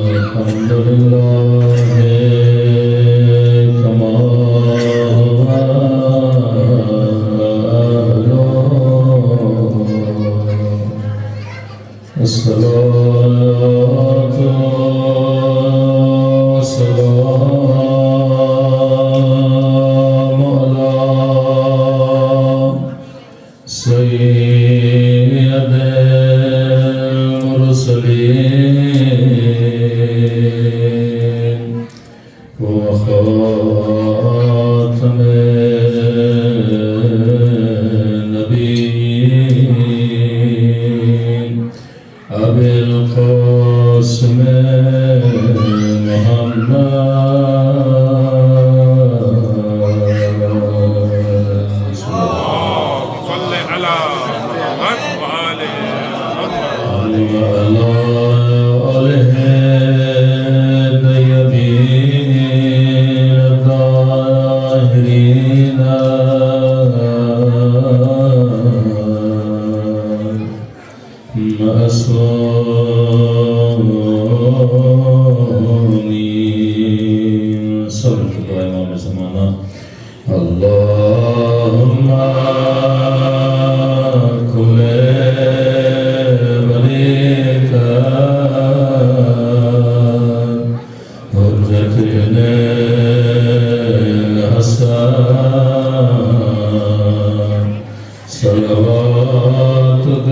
الحمد لله كما الصلاة والسلام على سيد المرسلين وخاتم النبيين أبي القاسم محمد صل على محمد وآل محمد وعلى آله الطيبين الطاهرين معصومين صلى الله عليه وسلم اللهم كل وليك حجتنا الحسن صلواتك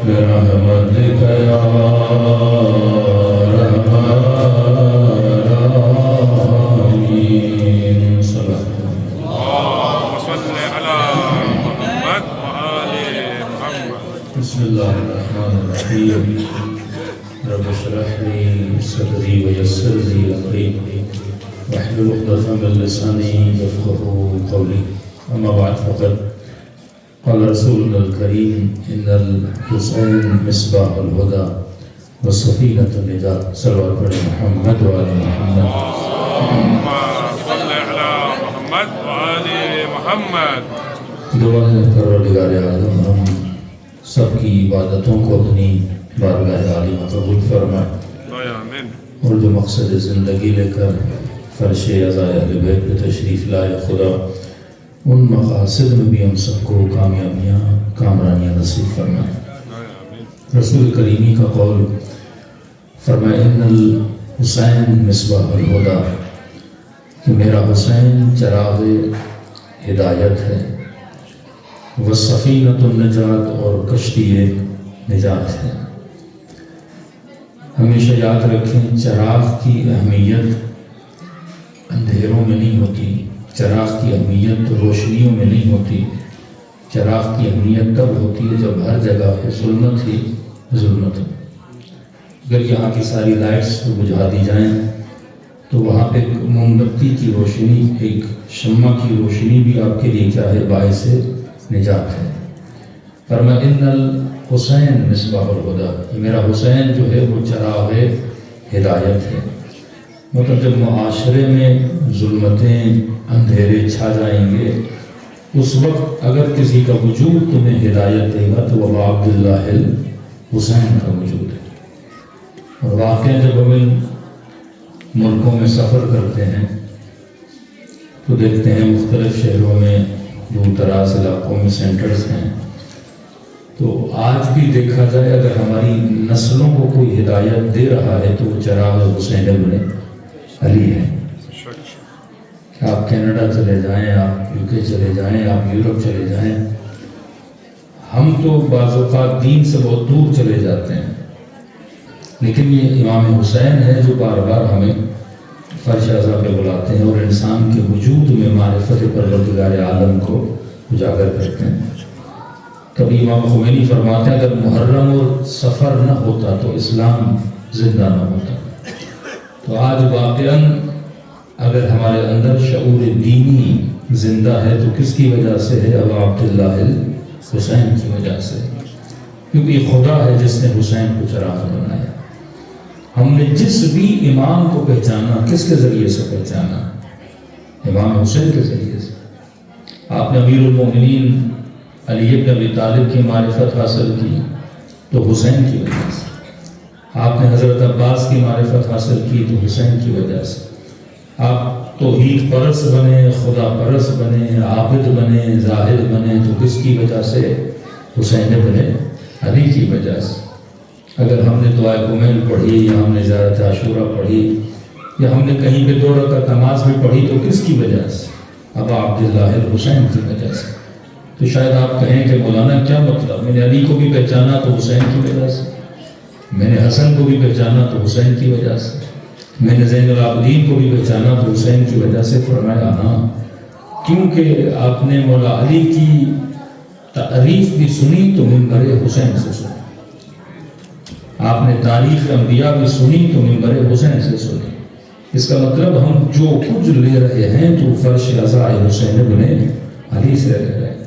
برحمتك يا الراحمين صلى اللهم صل على محمد وآل محمد بسم الله الرحمن الرحيم رب اشرح لي صدري ويسر لي امري واحلل عقدة من لساني يفقهوا قولي اما بعد فقد قال رسولنا الكريم ان الحسين مصباح الهدى وسفينة النجاة صلوات على محمد وعلى محمد اللهم صل على محمد وآل محمد دعا ہے پروردگار عالم ہم سب کی عبادتوں کو اپنی بارگاہ عالیہ قبول فرمائے آمين اور جو مقصد زندگی لے کر فرش عزائے اہل بیت پہ تشریف لائے خدا ان مقاصد میں بھی ہم سب کو کامیابیاں کامرانیاں نصیب فرمائے رسول کریمی کا قول فرمائے ان الحسین مصباح الہدی کہ میرا حسین چراغ ہدایت ہے وسفینۃ النجات اور کشتی نجات ہے ہمیشہ یاد رکھیں چراغ کی اہمیت اندھیروں میں نہیں ہوتی چراغ کی اہمیت روشنیوں میں نہیں ہوتی چراغ کی اہمیت تب ہوتی ہے جب ہر جگہ پہ ظلمت ہی ظلمت ہو اگر یہاں کی ساری لائٹس بجھا دی جائیں تو وہاں پہ موم بتی کی روشنی ایک شمع کی روشنی بھی آپ کے لیے کیا ہے باعث نجات ہے فرمایا ان الحسین مصباح الہدی میرا حسین جو ہے وہ چراغ ہدایت ہے مطلب جب معاشرے میں ظلمتیں اندھیرے چھا جائیں گے اس وقت اگر کسی کا وجود تمہیں ہدایت دے گا تو وہ عبد اللہ حسین کا وجود ہے۔ اور واقعہ جب ہم ان ملکوں میں سفر کرتے ہیں تو دیکھتے ہیں مختلف شہروں میں دور دراز علاقوں میں سینٹرز ہیں، تو آج بھی دیکھا جائے اگر ہماری نسلوں کو کوئی ہدایت دے رہا ہے تو وہ چراغ حسین ابن علی ہے۔ کہ آپ کینیڈا چلے جائیں، آپ یو کے چلے جائیں، آپ یورپ چلے جائیں، ہم تو بعض اوقات دین سے بہت دور چلے جاتے ہیں، لیکن یہ امام حسین ہے جو بار بار ہمیں فرش اعظم پہ بلاتے ہیں اور انسان کے وجود میں معرفت پروردگار عالم کو اجاگر کرتے ہیں۔ کبھی امام خمینی فرماتے ہیں اگر محرم اور سفر نہ ہوتا تو اسلام زندہ نہ ہوتا۔ تو آج واقعاً اگر ہمارے اندر شعور دینی زندہ ہے تو کس کی وجہ سے ہے؟ ابا عبداللہ حسین کی وجہ سے، کیونکہ یہ خدا ہے جس نے حسین کو چراغ بنایا۔ ہم نے جس بھی امام کو پہچانا کس کے ذریعے سے پہچانا؟ امام حسین کے ذریعے سے۔ آپ نے امیر المومنین علی بن ابی طالب کی معرفت حاصل کی تو حسین کی وجہ سے، آپ نے حضرت عباس کی معرفت حاصل کی تو حسین کی وجہ سے، آپ توحید پرست بنے، خدا پرست بنے، عابد بنے، زاہد بنے تو کس کی وجہ سے؟ حسین ابن علی کی وجہ سے۔ اگر ہم نے دعائے کمیل پڑھی یا ہم نے زیارت عاشورہ پڑھی یا ہم نے کہیں پہ 2 رکعت نماز بھی پڑھی تو کس کی وجہ سے؟ ابا عبداللہ حسین کی وجہ سے۔ تو شاید آپ کہیں کہ مولانا کیا مطلب، میں نے علی کو بھی پہچانا تو حسین کی وجہ سے، میں نے حسن کو بھی پہچانا تو حسین کی وجہ سے، میں نے زین العابدین کو بھی پہچانا تو حسین کی وجہ سے۔ فرمایا ہاں، کیونکہ آپ نے مولا علی کی تعریف بھی سنی تو منبر حسین سے سنی، آپ نے تاریخ انبیاء بھی سنی تو منبر حسین سے سنی۔ اس کا مطلب ہم جو کچھ لے رہے ہیں تو فرش رضا حسین ابن علی سے لے رہے ہیں۔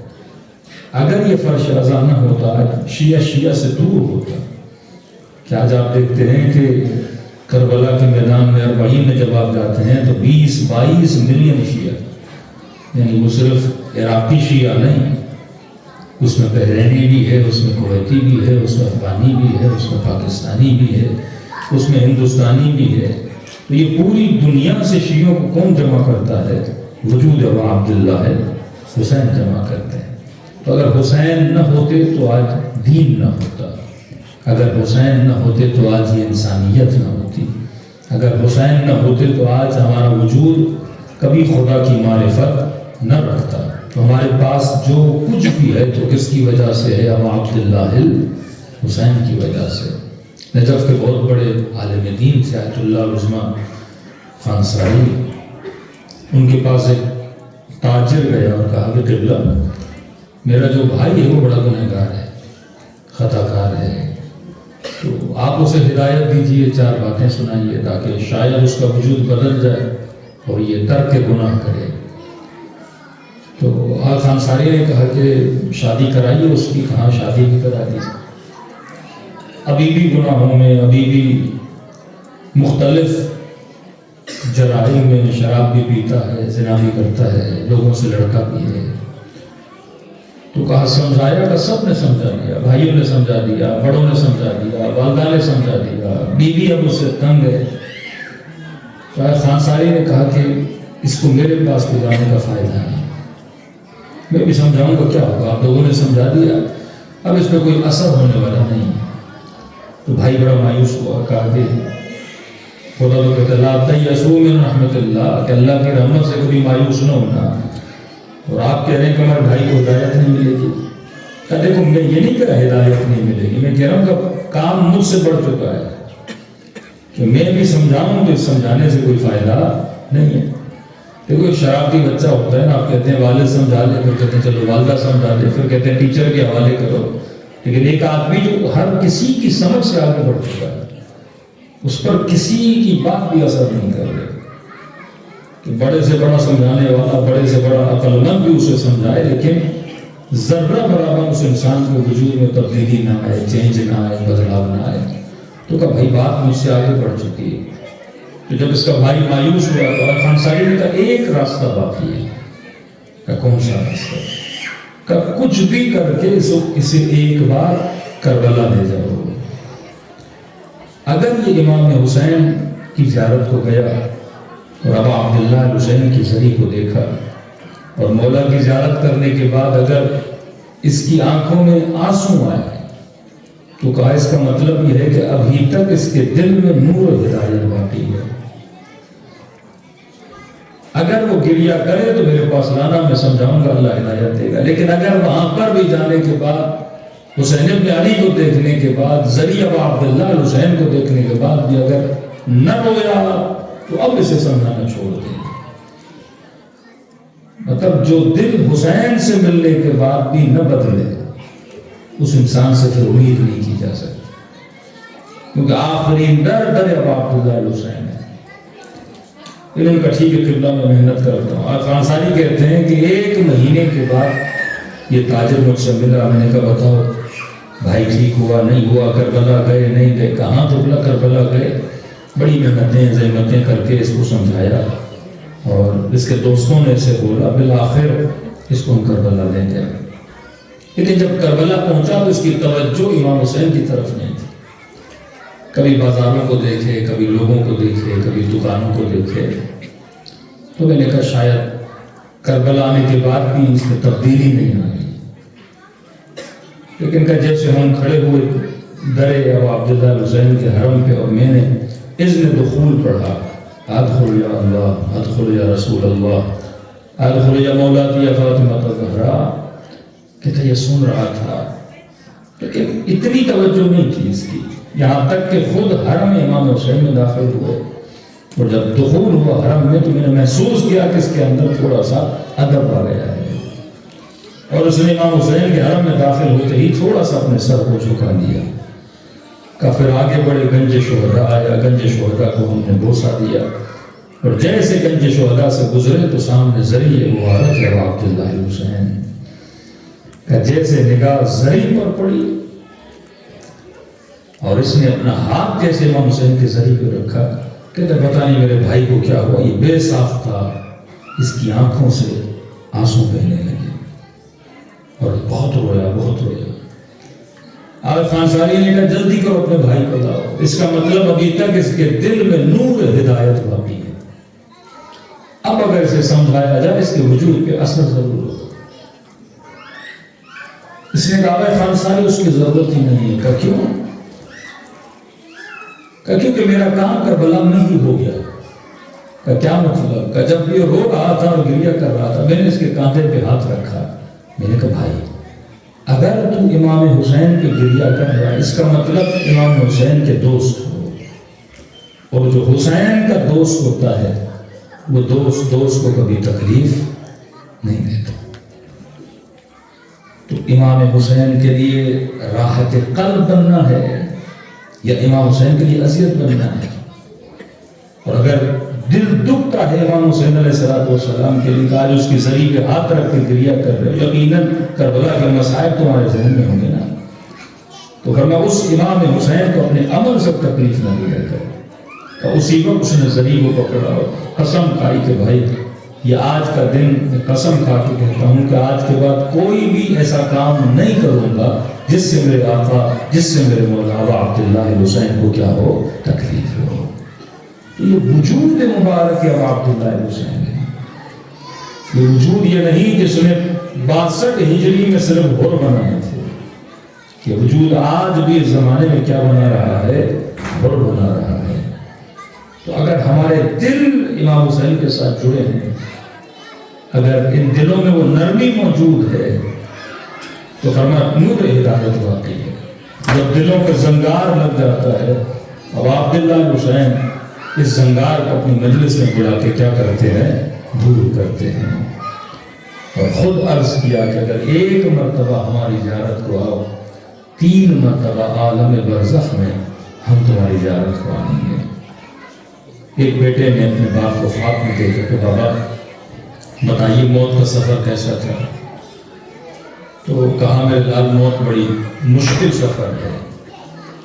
اگر یہ فرش رضا نہ ہوتا، شیعہ سے دور ہوتا، کہ آج آپ دیکھتے ہیں کہ کربلا کے میدان میں 40 میں جب آپ جاتے ہیں تو 20-22 ملین شیعہ، یعنی وہ صرف عراقی شیعہ نہیں، اس میں بحرینی بھی ہے، اس میں کویتی بھی ہے، اس میں افغانی بھی ہے، اس میں پاکستانی بھی ہے، اس میں ہندوستانی بھی ہے۔ تو یہ پوری دنیا سے شیعوں کو کون جمع کرتا ہے؟ وجود ابا عبداللہ حسین جمع کرتے ہیں۔ تو اگر حسین نہ ہوتے تو آج دین نہ ہوتا، اگر حسین نہ ہوتے تو آج یہ انسانیت نہ ہوتی، اگر حسین نہ ہوتے تو آج ہمارا وجود کبھی خدا کی معرفت نہ رکھتا۔ تو ہمارے پاس جو کچھ بھی ہے تو کس کی وجہ سے ہے؟ ابا عبداللہ حسین کی وجہ سے۔ نجف کے بہت بڑے عالم دین تھے آیت اللہ عظمہ خان ساری، ان کے پاس ایک تاجر گیا اور کہا کہ قبلہ میرا جو بھائی ہے وہ بڑا گنہگار ہے، خطا کار ہے، تو آپ اسے ہدایت دیجئے، 4 باتیں سنائیے تاکہ شاید اس کا وجود بدل جائے اور یہ ترک گناہ کرے۔ تو آل خان ساری نے کہا کہ شادی کرائیے اس کی، کہاں شادی بھی کرا دی، ابھی بھی گناہوں میں، ابھی بھی مختلف جرائم میں، شراب بھی پیتا ہے، زنا بھی کرتا ہے، لوگوں سے لڑتا بھی ہے۔ تو کہا سمجھایا کہ سب نے سمجھا دیا، بھائیوں نے سمجھا دیا، بڑوں نے سمجھا دیا، والدہ نے سمجھا دیا، بیوی اب اس سے تنگ ہے۔ تو خان ساری نے کہا کہ اس کو میرے پاس بلانے کا فائدہ نہیں، میں بھی سمجھاؤں گا کیا ہوگا، آپ لوگوں نے سمجھا دیا، اب اس پہ کوئی اثر ہونے والا نہیں ہے۔ تو بھائی بڑا مایوس ہوا، کہا کہ خدا تو کہتا لا تیأسوا من رحمت اللہ، کہ اللہ کی رحمت سے کبھی مایوس نہ ہونا، اور آپ کہہ رہے ہیں کہ ہمارے بھائی کو ہدایت نہیں ملے گی۔ کہ دیکھو میں یہ نہیں کہہ رہا ہدایت نہیں ملے گی، میں کہہ رہا ہوں کہ کام مجھ سے بڑھ چکا ہے کہ میں بھی سمجھاؤں تو سمجھانے سے کوئی فائدہ نہیں ہے۔ دیکھو ایک شرارتی بچہ ہوتا ہے نا، آپ کہتے ہیں والد سمجھا لے، پھر کہتے ہیں چلو والدہ سمجھا لے، پھر کہتے ہیں ٹیچر کے حوالے کرو، لیکن ایک آدمی جو ہر کسی کی سمجھ سے آگے بڑھ چکا ہے، اس پر کسی کی بات بھی اثر نہیں کر رہے، کہ بڑے سے بڑا سمجھانے والا، بڑے سے بڑا عقل مند بھی اسے سمجھائے، لیکن ذرہ برابر اس انسان کے وجود میں تبدیلی نہ آئے، چینج نہ آئے، بدلاؤ نہ آئے۔ تو کہا بھائی بات مجھ سے آگے بڑھ چکی ہے۔ تو جب اس کا بھائی مایوس ہوا تو خان ساری نے کہا ایک راستہ باقی ہے۔ کہ کون سا راستہ؟ کہ کچھ بھی کر کے اسے ایک بار کربلا لے جاؤ، اگر یہ امام حسین کی زیارت کو گیا اور ابا عبداللہ حسین کی زری کو دیکھا اور مولا کی زیارت کرنے کے بعد اگر اس کی آنکھوں میں آنسو آئے تو کہا اس کا مطلب یہ ہے کہ ابھی تک اس کے دل میں نور و ہدایت باقی ہے. اگر وہ گریہ کرے تو میرے پاس لانا، میں سمجھاؤں گا، اللہ ہدایت دے گا. لیکن اگر وہاں پر بھی جانے کے بعد حسین ابن علی کو دیکھنے کے بعد ذریعہ ابا عبداللہ حسین کو دیکھنے کے بعد بھی اگر نہ رویا تو اب اسے سمجھانا چھوڑ دیں. مطلب جو دل حسین سے ملنے کے بعد بھی نہ بدلے اس انسان سے پھر امید نہیں کی جا سکتی، کیونکہ آخرین در ابا عبداللہ حسین ہے. انہوں نے کہا ٹھیک ہے قبلہ میں محنت کرتا ہوں. خانساری کہتے ہیں کہ 1 مہینے کے بعد یہ تاجر مجھ سے ملا. میں نے کہا بتاؤ بھائی ٹھیک ہوا نہیں ہوا، کربلا گئے نہیں گئے؟ کہاں تو بلا کربلا گئے. بڑی محنتیں زحمتیں کر کے اس کو سمجھایا اور اس کے دوستوں نے اسے بولا، بالآخر اس کو ہم کربلا لے گئے. لیکن جب کربلا پہنچا تو اس کی توجہ امام حسین کی طرف نہیں تھی. کبھی بازاروں کو دیکھے، کبھی لوگوں کو دیکھے، کبھی دکانوں کو دیکھے. تو میں نے کہا شاید کربلا آنے کے بعد بھی اس میں تبدیلی نہیں آئی. لیکن کہ جیسے ہم کھڑے ہوئے درے ابا عبداللہ حسین کے حرم پہ اور میں نے اذن دخول پڑھا، ادخل یا اللہ، ادخل یا رسول اللہ، ادخل یا مولاتی یا فاطمہ الزہرا، کہتا یہ سن رہا تھا لیکن اتنی توجہ نہیں تھی اس کی. یہاں تک کہ خود حرم امام حسین میں داخل ہوئے اور جب دخول ہوا حرم میں تو میں نے محسوس کیا کہ اس کے اندر تھوڑا سا ادب آ گیا ہے. اور اس نے امام حسین کے حرم میں داخل ہوتے ہی تھوڑا سا اپنے سر کو جھکا دیا. پھر آگے بڑے گنج شہداء آیا، گنج شہداء کو ہم نے بوسہ دیا اور جیسے گنج شہداء سے گزرے تو سامنے ذریعہ مبارک ہے ابا عبداللہ حسین کا. جیسے نگاہ زری پر پڑی اور اس نے اپنا ہاتھ جیسے امام حسین کے زری پہ رکھا، کہتے پتہ نہیں میرے بھائی کو کیا ہوا، یہ بے صاف تھا، اس کی آنکھوں سے آنسو بہنے لگے اور بہت رویا بہت رویا. آج خانساری نے کہا جلدی کرو اپنے بھائی کو لاؤ. اس کا مطلب ابھی تک اس کے دل میں نور ہدایت باقی ہے. اب اگر اسے سمجھایا جائے اس کے وجود پہ اثر ضرور ہوگا. اس نے کہا خانساری اس کی ضرورت ہی نہیں ہے. کہ کیوں؟ کہ کیونکہ میرا کام کربلا میں ہی ہو گیا. کہ کیا مطلب؟ کہ جب یہ رو رہا تھا اور گریہ کر رہا تھا میں نے اس کے کاندھے پہ ہاتھ رکھا. میں نے کہا بھائی اگر تم امام حسین پہ گریہ کر رہا ہے اس کا مطلب امام حسین کے دوست ہو، اور جو حسین کا دوست ہوتا ہے وہ دوست کو کبھی تکلیف نہیں دیتا. تو امام حسین کے لیے راحت قلب بننا ہے یا امام حسین کے لیے اذیت بننا ہے؟ اور اگر دل دکھتا ہے امام حسین علیہ السلام کے لیے، آج اس کی زری پہ ہاتھ رکھ کے گریہ کر رہے ہو، یقیناً کربلا کے مصائب تمہارے ذہن میں ہوں گے نا. تو فرمایا اس امام حسین کو اپنے عمل سے تکلیف نہ دیا کرے. تو اسی وقت اس نے زری کو پکڑا اور قسم کھائی کہ بھائی یہ آج کا دن میں قسم کھا کے کہتا ہوں کہ آج کے بعد کوئی بھی ایسا کام نہیں کروں گا جس سے میرے آقا، جس سے میرے مولا ابا عبداللہ حسین کو کیا ہو، تکلیف ہو. یہ وجود مبارک ابا عبداللہ حسین ہے. یہ وجود یہ نہیں جس نے 62 ہجری میں صرف گھر بنائے تھے. یہ وجود آج بھی اس زمانے میں کیا بنا رہا ہے، گھر بنا رہا ہے. تو اگر ہمارے دل امام حسین کے ساتھ جڑے ہیں، اگر ان دلوں میں وہ نرمی موجود ہے تو فرمایا نور ہدایت واقعی ہے. جب دلوں پہ زنگار لگ جاتا ہے، اب عبداللہ حسین اس زنگار کو اپنی مجلس میں بلا کے کیا کرتے ہیں، دور کرتے ہیں. اور خود عرض کیا کہ اگر 1 مرتبہ ہماری زیارت کو آؤ، 3 مرتبہ عالم برزخ میں ہم تمہاری زیارت کو آئیں گے. ایک بیٹے نے اپنے باپ کو خواب میں دیکھا کہ بابا بتائیے موت کا سفر کیسا تھا؟ تو کہا میرے لال موت بڑی مشکل سفر ہے.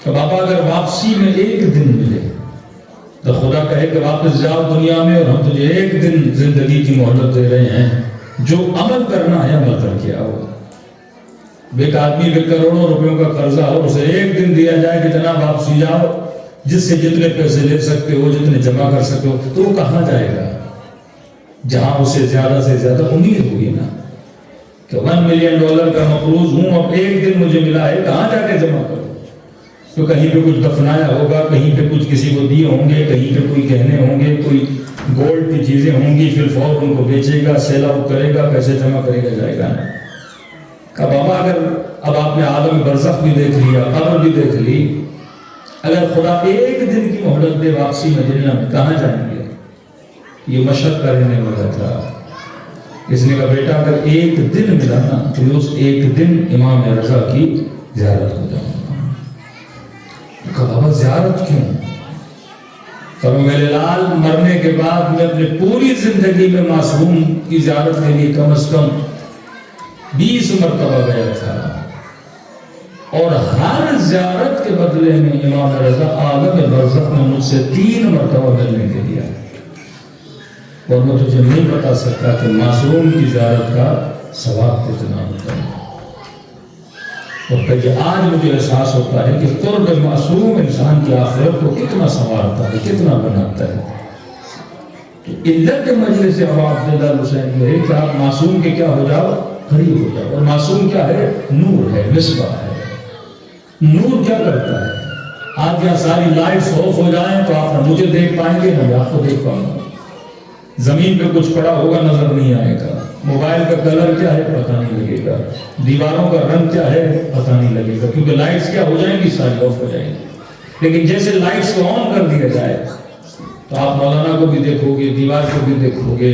کہ بابا اگر واپسی میں 1 دن ملے تو خدا کہے کہ واپس جاؤ دنیا میں اور ہم تجھے 1 دن زندگی کی مہلت دے رہے ہیں، جو عمل کرنا ہے عمل کر کے آؤ. ایک آدمی پہ کروڑوں روپیوں کا قرضہ ہو، اسے 1 دن دیا جائے کہ جناب واپسی جاؤ، جس سے جتنے پیسے لے سکتے ہو، جتنے جمع کر سکتے ہو، تو وہ کہاں جائے گا جہاں اسے زیادہ سے زیادہ امید ہوئی نا کہ $1 ملین کا مقروض ہوں، اب ایک دن مجھے ملا ہے، کہاں جا کے جمع کروں؟ تو کہیں پہ کچھ دفنایا ہوگا، کہیں پہ کچھ کسی کو دیے ہوں گے، کہیں پہ کوئی گہنے ہوں گے، کوئی گولڈ کی چیزیں ہوں گی، پھر فوراً ان کو بیچے گا، سیل آؤٹ کرے گا، پیسے جمع کرے گا، جائے گا نا۔ کہا بابا اگر اب آپ نے عالم برزخ بھی دیکھ لیا، قبر بھی دیکھ لی، اگر خدا ایک دن کی مہلت دے واپسی میں دنیا میں، کہاں جائیں گے؟ یہ مشق کرنے والا تھا۔ اس نے کہا بیٹا اگر ایک دن ملا نا تو اس ایک دن امام رضا کی زیارت ہو جاؤں گا۔ کہا بابا زیارت کیوں؟ فرمایا میرے لال مرنے کے بعد میں اپنے پوری زندگی میں معصوم کی زیارت کے لیے کم از کم 20 مرتبہ گیا تھا، اور ہر زیارت کے بدلے میں امام رضا عالم برزخ میں مجھ سے 3 مرتبہ ملنے کے لیے آئے، اور میں تجھے نہیں بتا سکتا کہ معصوم کی زیارت کا ثواب کتنا ہوتا ہے۔ اور کہ آج مجھے احساس ہوتا ہے کہ قرب معصوم انسان کی آخرت کو کتنا سنوارتا ہے، کتنا بناتا ہے۔ تو علت مجلس ابا عبداللہ الحسین یہ ہے کہ آپ معصوم کے کیا ہو جاؤ، قریب ہو جاؤ۔ اور معصوم کیا ہے؟ نور ہے، مصباح ہے۔ نور کیا کرتا ہے؟ آج یہاں ساری لائٹس آف ہو جائیں تو آپ نہ مجھے دیکھ پائیں گے نہ میں آپ کو دیکھ پاؤں گا، زمین پہ کچھ پڑا ہوگا نظر نہیں آئے گا، موبائل کا کلر کیا ہے پتہ نہیں لگے گا، دیواروں کا رنگ کیا ہے پتہ نہیں لگے گا، کیونکہ لائٹس کیا ہو جائیں گی، ساری آف ہو جائیں گی۔ لیکن جیسے لائٹس کو آن کر دیا جائے تو آپ مولانا کو بھی دیکھو گے، دیوار کو بھی دیکھو گے،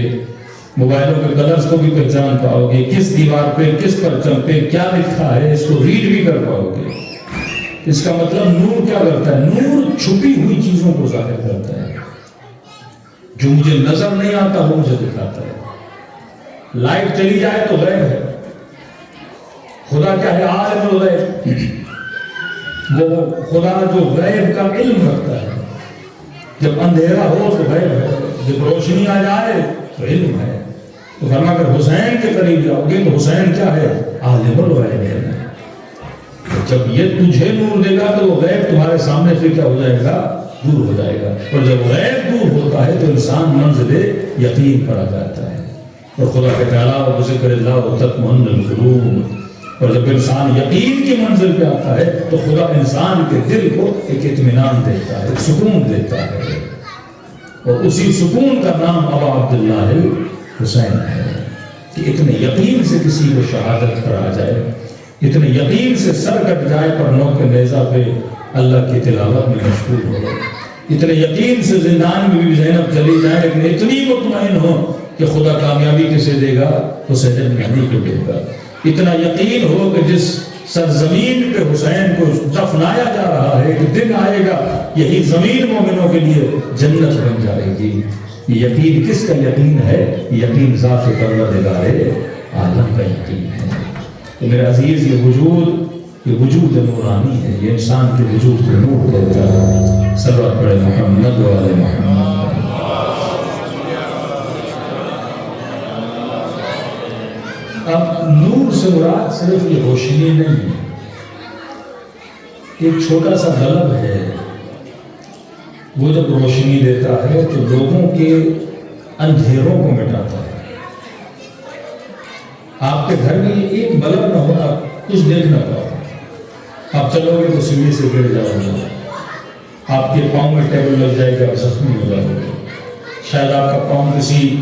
موبائلوں کے کلرز کو بھی پہچان پاؤ گے، کس دیوار پہ کس پرچم پہ کیا لکھا ہے اس کو ریڈ بھی کر پاؤ گے۔ اس کا مطلب نور کیا کرتا ہے؟ نور چھپی ہوئی چیزوں کو ظاہر کرتا ہے، جو مجھے نظر نہیں آتا وہ مجھے دکھاتا ہے۔ لائٹ چلی جائے تو غیب ہے، خدا کیا ہے؟ عالم الغیب، وہ خدا جو غیب کا علم رکھتا ہے۔ جب اندھیرا ہو تو غیب ہے، جب روشنی آ جائے تو علم ہے۔ تو فرما اگر حسین کے قریب جاؤ گے تو حسین کیا ہے؟ عالم الغیب ہے۔ جب یہ تجھے نور دے گا تو وہ غیب تمہارے سامنے سے کیا ہو جائے گا؟ دور ہو جائے گا۔ اور جب غیب دور ہوتا ہے تو انسان منزل یقین پر آ جاتا ہے، اور خدا کے تعالیٰ و بذکر اللہ تطمئن القلوب۔ اور جب انسان یقین کی منزل پہ آتا ہے تو خدا انسان کے دل کو ایک اطمینان دیتا ہے، ایک سکون دیتا ہے، اور اسی سکون کا نام ابا عبداللہ الحسین ہے کہ اتنے یقین سے کسی کو شہادت پر آ جائے، اتنے یقین سے سر کٹ جائے پر نو کے نیزہ پہ اللہ کی تلاوت میں مشغول ہو، اتنے یقین سے زندان میں بھی زینب چلی جائے لیکن اتنی مطمئن ہو کہ خدا کامیابی کسے دے گا؟ حسین بن علی کو دے گا۔ اتنا یقین ہو کہ جس سرزمین پہ حسین کو دفنایا جا رہا ہے کہ دن آئے گا یہی زمین مومنوں کے لیے جنت بن جائے گی۔ یہ یقین کس کا یقین ہے؟ یقین ذات پروردگار عالم کا یقین ہے۔ تو میرے عزیز یہ وجود نورانی ہے، یہ انسان کے وجود کو نور دیتا ہے۔ صلوات پڑھے محمد و آل محمد۔ اب نور سے مراد صرف یہ روشنی نہیں ہے، ایک چھوٹا سا بلب ہے، وہ جب روشنی دیتا ہے تو لوگوں کے اندھیروں کو مٹاتا ہے۔ آپ کے گھر میں ایک بلب نہ ہونا کچھ دیکھ نہ پاؤ، آپ چلو گے تو سیڑھی سے گر جاؤ گے، آپ کے پاؤں میں ٹیبل لگ جائے گا، زخمی ہو جاؤ گے، شاید آپ کا پاؤں کسی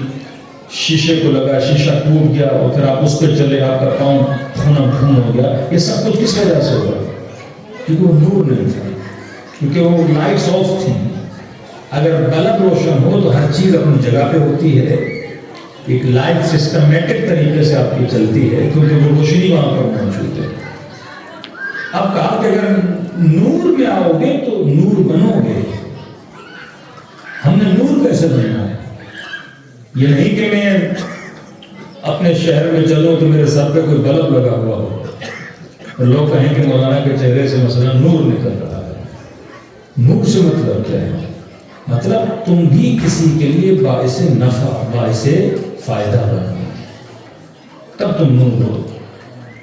شیشے کو لگا، شیشہ ٹوٹ گیا اور پھر آپ اس پہ چلے، آپ کا پاؤں خون ہو گیا۔ یہ سب کچھ کس وجہ سے ہوا؟ کیونکہ وہ نور نہیں تھا، کیونکہ وہ لائٹس آف تھی۔ اگر بلب روشن ہو تو ہر چیز اپنی جگہ پہ ہوتی ہے، ایک لائٹ سسٹمیٹک طریقے سے آپ کی چلتی ہے کیونکہ وہ روشنی وہاں پر موجود ہے۔ اب کہا کہ اگر نور میں آؤ گے تو نور بنو گے۔ ہم نے نور کیسے بننا ہے؟ یہ نہیں کہ میں اپنے شہر میں چلوں تو میرے سر پہ کوئی بلب لگا ہوا ہو اور لوگ کہیں کہ مولانا کے چہرے سے مثلا نور نکل رہا ہے۔ نور سے مطلب کیا ہے؟ مطلب تم بھی کسی کے لیے باعث نفع، باعث فائدہ بنو، تب تم نور ہو۔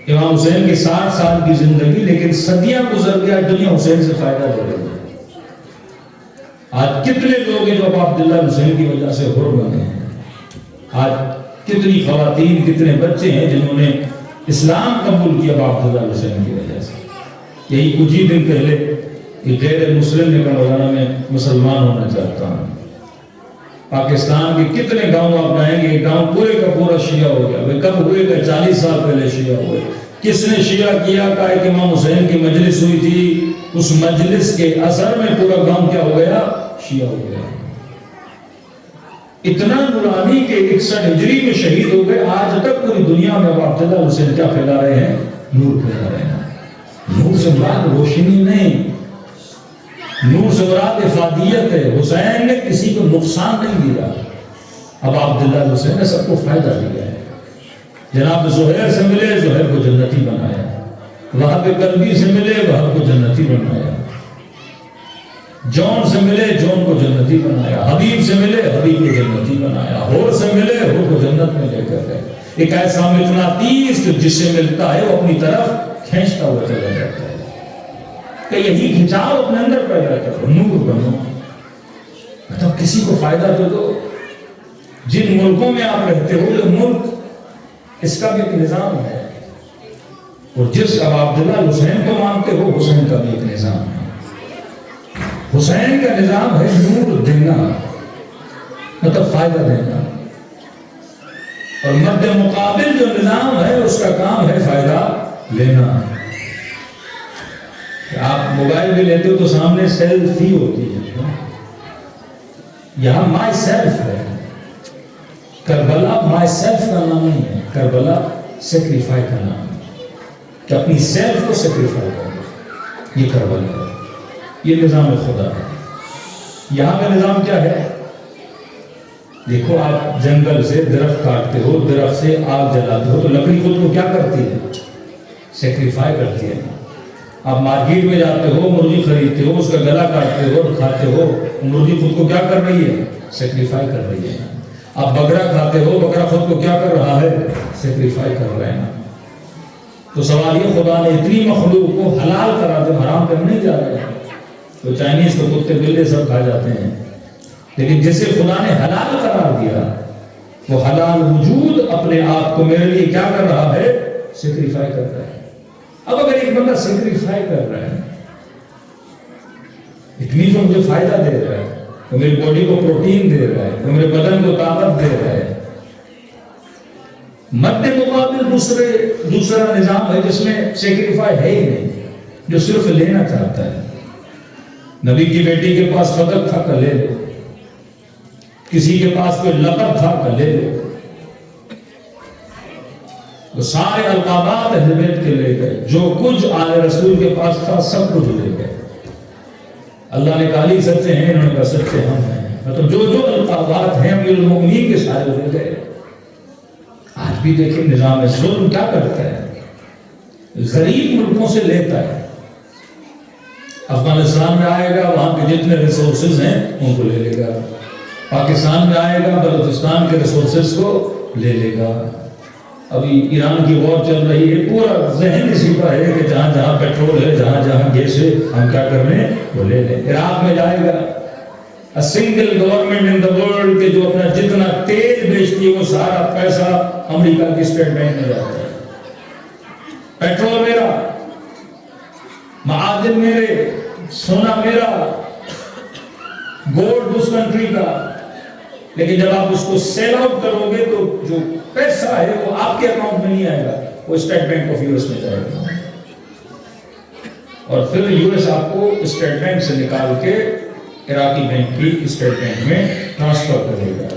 امام حسین کی 60 سال کی زندگی، لیکن صدیاں گزر گیا، دنیا حسین سے فائدہ لے رہی ہے۔ آج کتنے لوگ ہیں جو اب عبداللہ حسین کی وجہ سے حر بنے ہیں. آج کتنی خواتین کتنے بچے ہیں جنہوں نے اسلام قبول کیا اب عبداللہ حسین کی وجہ سے. یہی کچھ ہی دن پہلے ایک غیر مسلم نے کہا مولانا میں مسلمان ہونا چاہتا ہوں. پاکستان کے کتنے گاؤں آپ جائیں گے, گاؤں پورے کا پورا شیعہ ہو گیا. وہ کب ہوئے گا؟ 40 سال پہلے شیعہ ہوئے. کس نے شیعہ کیا؟ کہا کہ امام حسین کی مجلس ہوئی تھی, اس مجلس کے اثر میں پورا گاؤں کیا ہو گیا؟ شیعہ ہو گیا. اتنا نورانی کے 61 ہجری میں شہید ہو گئے. آج تک پوری دنیا میں عبداللہ حسین کیا پھیلا رہے ہیں؟ نور پھیلا رہے ہیں. نور سے مراد روشنی نہیں, نور سے مراد افادیت ہے. حسین نے کسی کو نقصان نہیں دیا. اب عبداللہ حسین نے سب کو فائدہ دیا ہے. جناب زہیر سے ملے, زہیر کو جنتی بنایا. وہاں پہ قلبی سے ملے, وہاں کو جنتی بنایا. جون سے ملے, جون کو جنتی بنایا. حبیب سے ملے, حبیب کو جنتی بنایا. ہور سے ملے, ہور کو جنت میں لے کر گئے. ایک ایسا مغناطیس جس سے ملتا ہے وہ اپنی طرف کھینچتا ہوا چلا جاتا ہے. کہ یہی کھچاؤ اپنے اندر پیدا کرو, نور بنو, مطلب کسی کو فائدہ تو دو. جن ملکوں میں آپ رہتے ہو یہ ملک, اس کا بھی ایک نظام ہے. اور جس اب عبداللہ حسین کو مانتے ہو, حسین کا بھی ایک نظام ہے. حسین کا نظام ہے نور دینا, مطلب فائدہ دینا. اور مد مقابل جو نظام ہے اس کا کام ہے فائدہ لینا. آپ موبائل بھی لیتے ہو تو سامنے سیلفی ہوتی ہے, یہاں مائی سیلف ہے. کربلا مائی سیلف کا نام نہیں ہے, کربلا سیکریفائی کا نام ہے, کہ اپنی سیلف کو سیکریفائی کرو. یہ کربلا ہے, یہ نظام خدا ہے. یہاں کا نظام کیا ہے؟ دیکھو آپ جنگل سے درخت کاٹتے ہو, درخت سے آگ جلاتے ہو تو لکڑی خود کو کیا کرتی ہے؟ سیکریفائی کرتی ہے. آپ مارکیٹ میں جاتے ہو, مرغی خریدتے ہو, اس کا گلا کاٹتے ہو اور کھاتے ہو, مرغی خود کو کیا کر رہی ہے؟ سیکریفائی کر رہی ہے. آپ بکرا کھاتے ہو, بکرا خود کو کیا کر رہا ہے؟ سیکریفائی کر رہا ہے. تو سوال یہ, خدا نے اتنی مخلوق کو حلال کرا دے, حرام پہ نہیں جا رہے ہیں. تو چائنیز تو کتے بلے سب کھا جاتے ہیں, لیکن جسے خدا نے حلال قرار دیا وہ حلال وجود اپنے آپ کو میرے لیے کیا کر رہا ہے؟ سیکریفائی کر رہا ہے. اب اگر ایک بندہ سیکریفائی کر رہا ہے, اتنی جو مجھے فائدہ دے رہا ہے, تو میری باڈی کو پروٹین دے رہا ہے, تو میرے بدن کو طاقت دے رہا ہے, مد مقابل دوسرا نظام ہے جس میں سیکریفائی ہے ہی نہیں, جو صرف لینا چاہتا ہے. نبی کی بیٹی کے پاس فدق تھا کہ لے لو, کسی کے پاس کوئی لقب تھا کہ لے لو. وہ سارے القابات اہل بیت کے لے گئے, جو کچھ آل رسول کے پاس تھا سب کچھ لے گئے. اللہ نے کہا علی سچے ہیں, انہوں نے کہا سچے ہم ہیں. مطلب جو القابات ہیں امیر المؤمنین کے سارے لے گئے. آج بھی دیکھیں نظام ظلم کیا کرتا ہے, غریب ملکوں سے لیتا ہے. افغانستان میں آئے گا, وہاں کے جتنے ریسورسز ہیں ان کو لے لے گا. پاکستان میں آئے گا, بلوچستان کے ریسورسز کو لے لے گا. ابھی ایران کی وار چل رہی ہے, پورا ذہن اسی پر ہے کہ جہاں جہاں پیٹرول ہے, جہاں جہاں گیس ہے, ہم کیا کر رہے ہیں وہ لے لیں. عراق میں جائے گا, a single government in the world کے جو اپنا جتنا تیل بیچتی ہے وہ سارا پیسہ امریکہ کی اسٹیٹ بینک میں جاتا ہے. پیٹرول میرا, معادن میرے, سونا میرا, گولڈ اس کنٹری کا. لیکن جب آپ اس کو سیل آؤٹ کرو گے تو جو پیسہ ہے وہ آپ کے اکاؤنٹ میں نہیں آئے گا, وہ state bank of U S میں جائے گا. اور پھر یو ایس آپ کو اسٹیٹ بینک سے نکال کے عراقی بینک کی اسٹیٹ بینک میں ٹرانسفر کرے گا.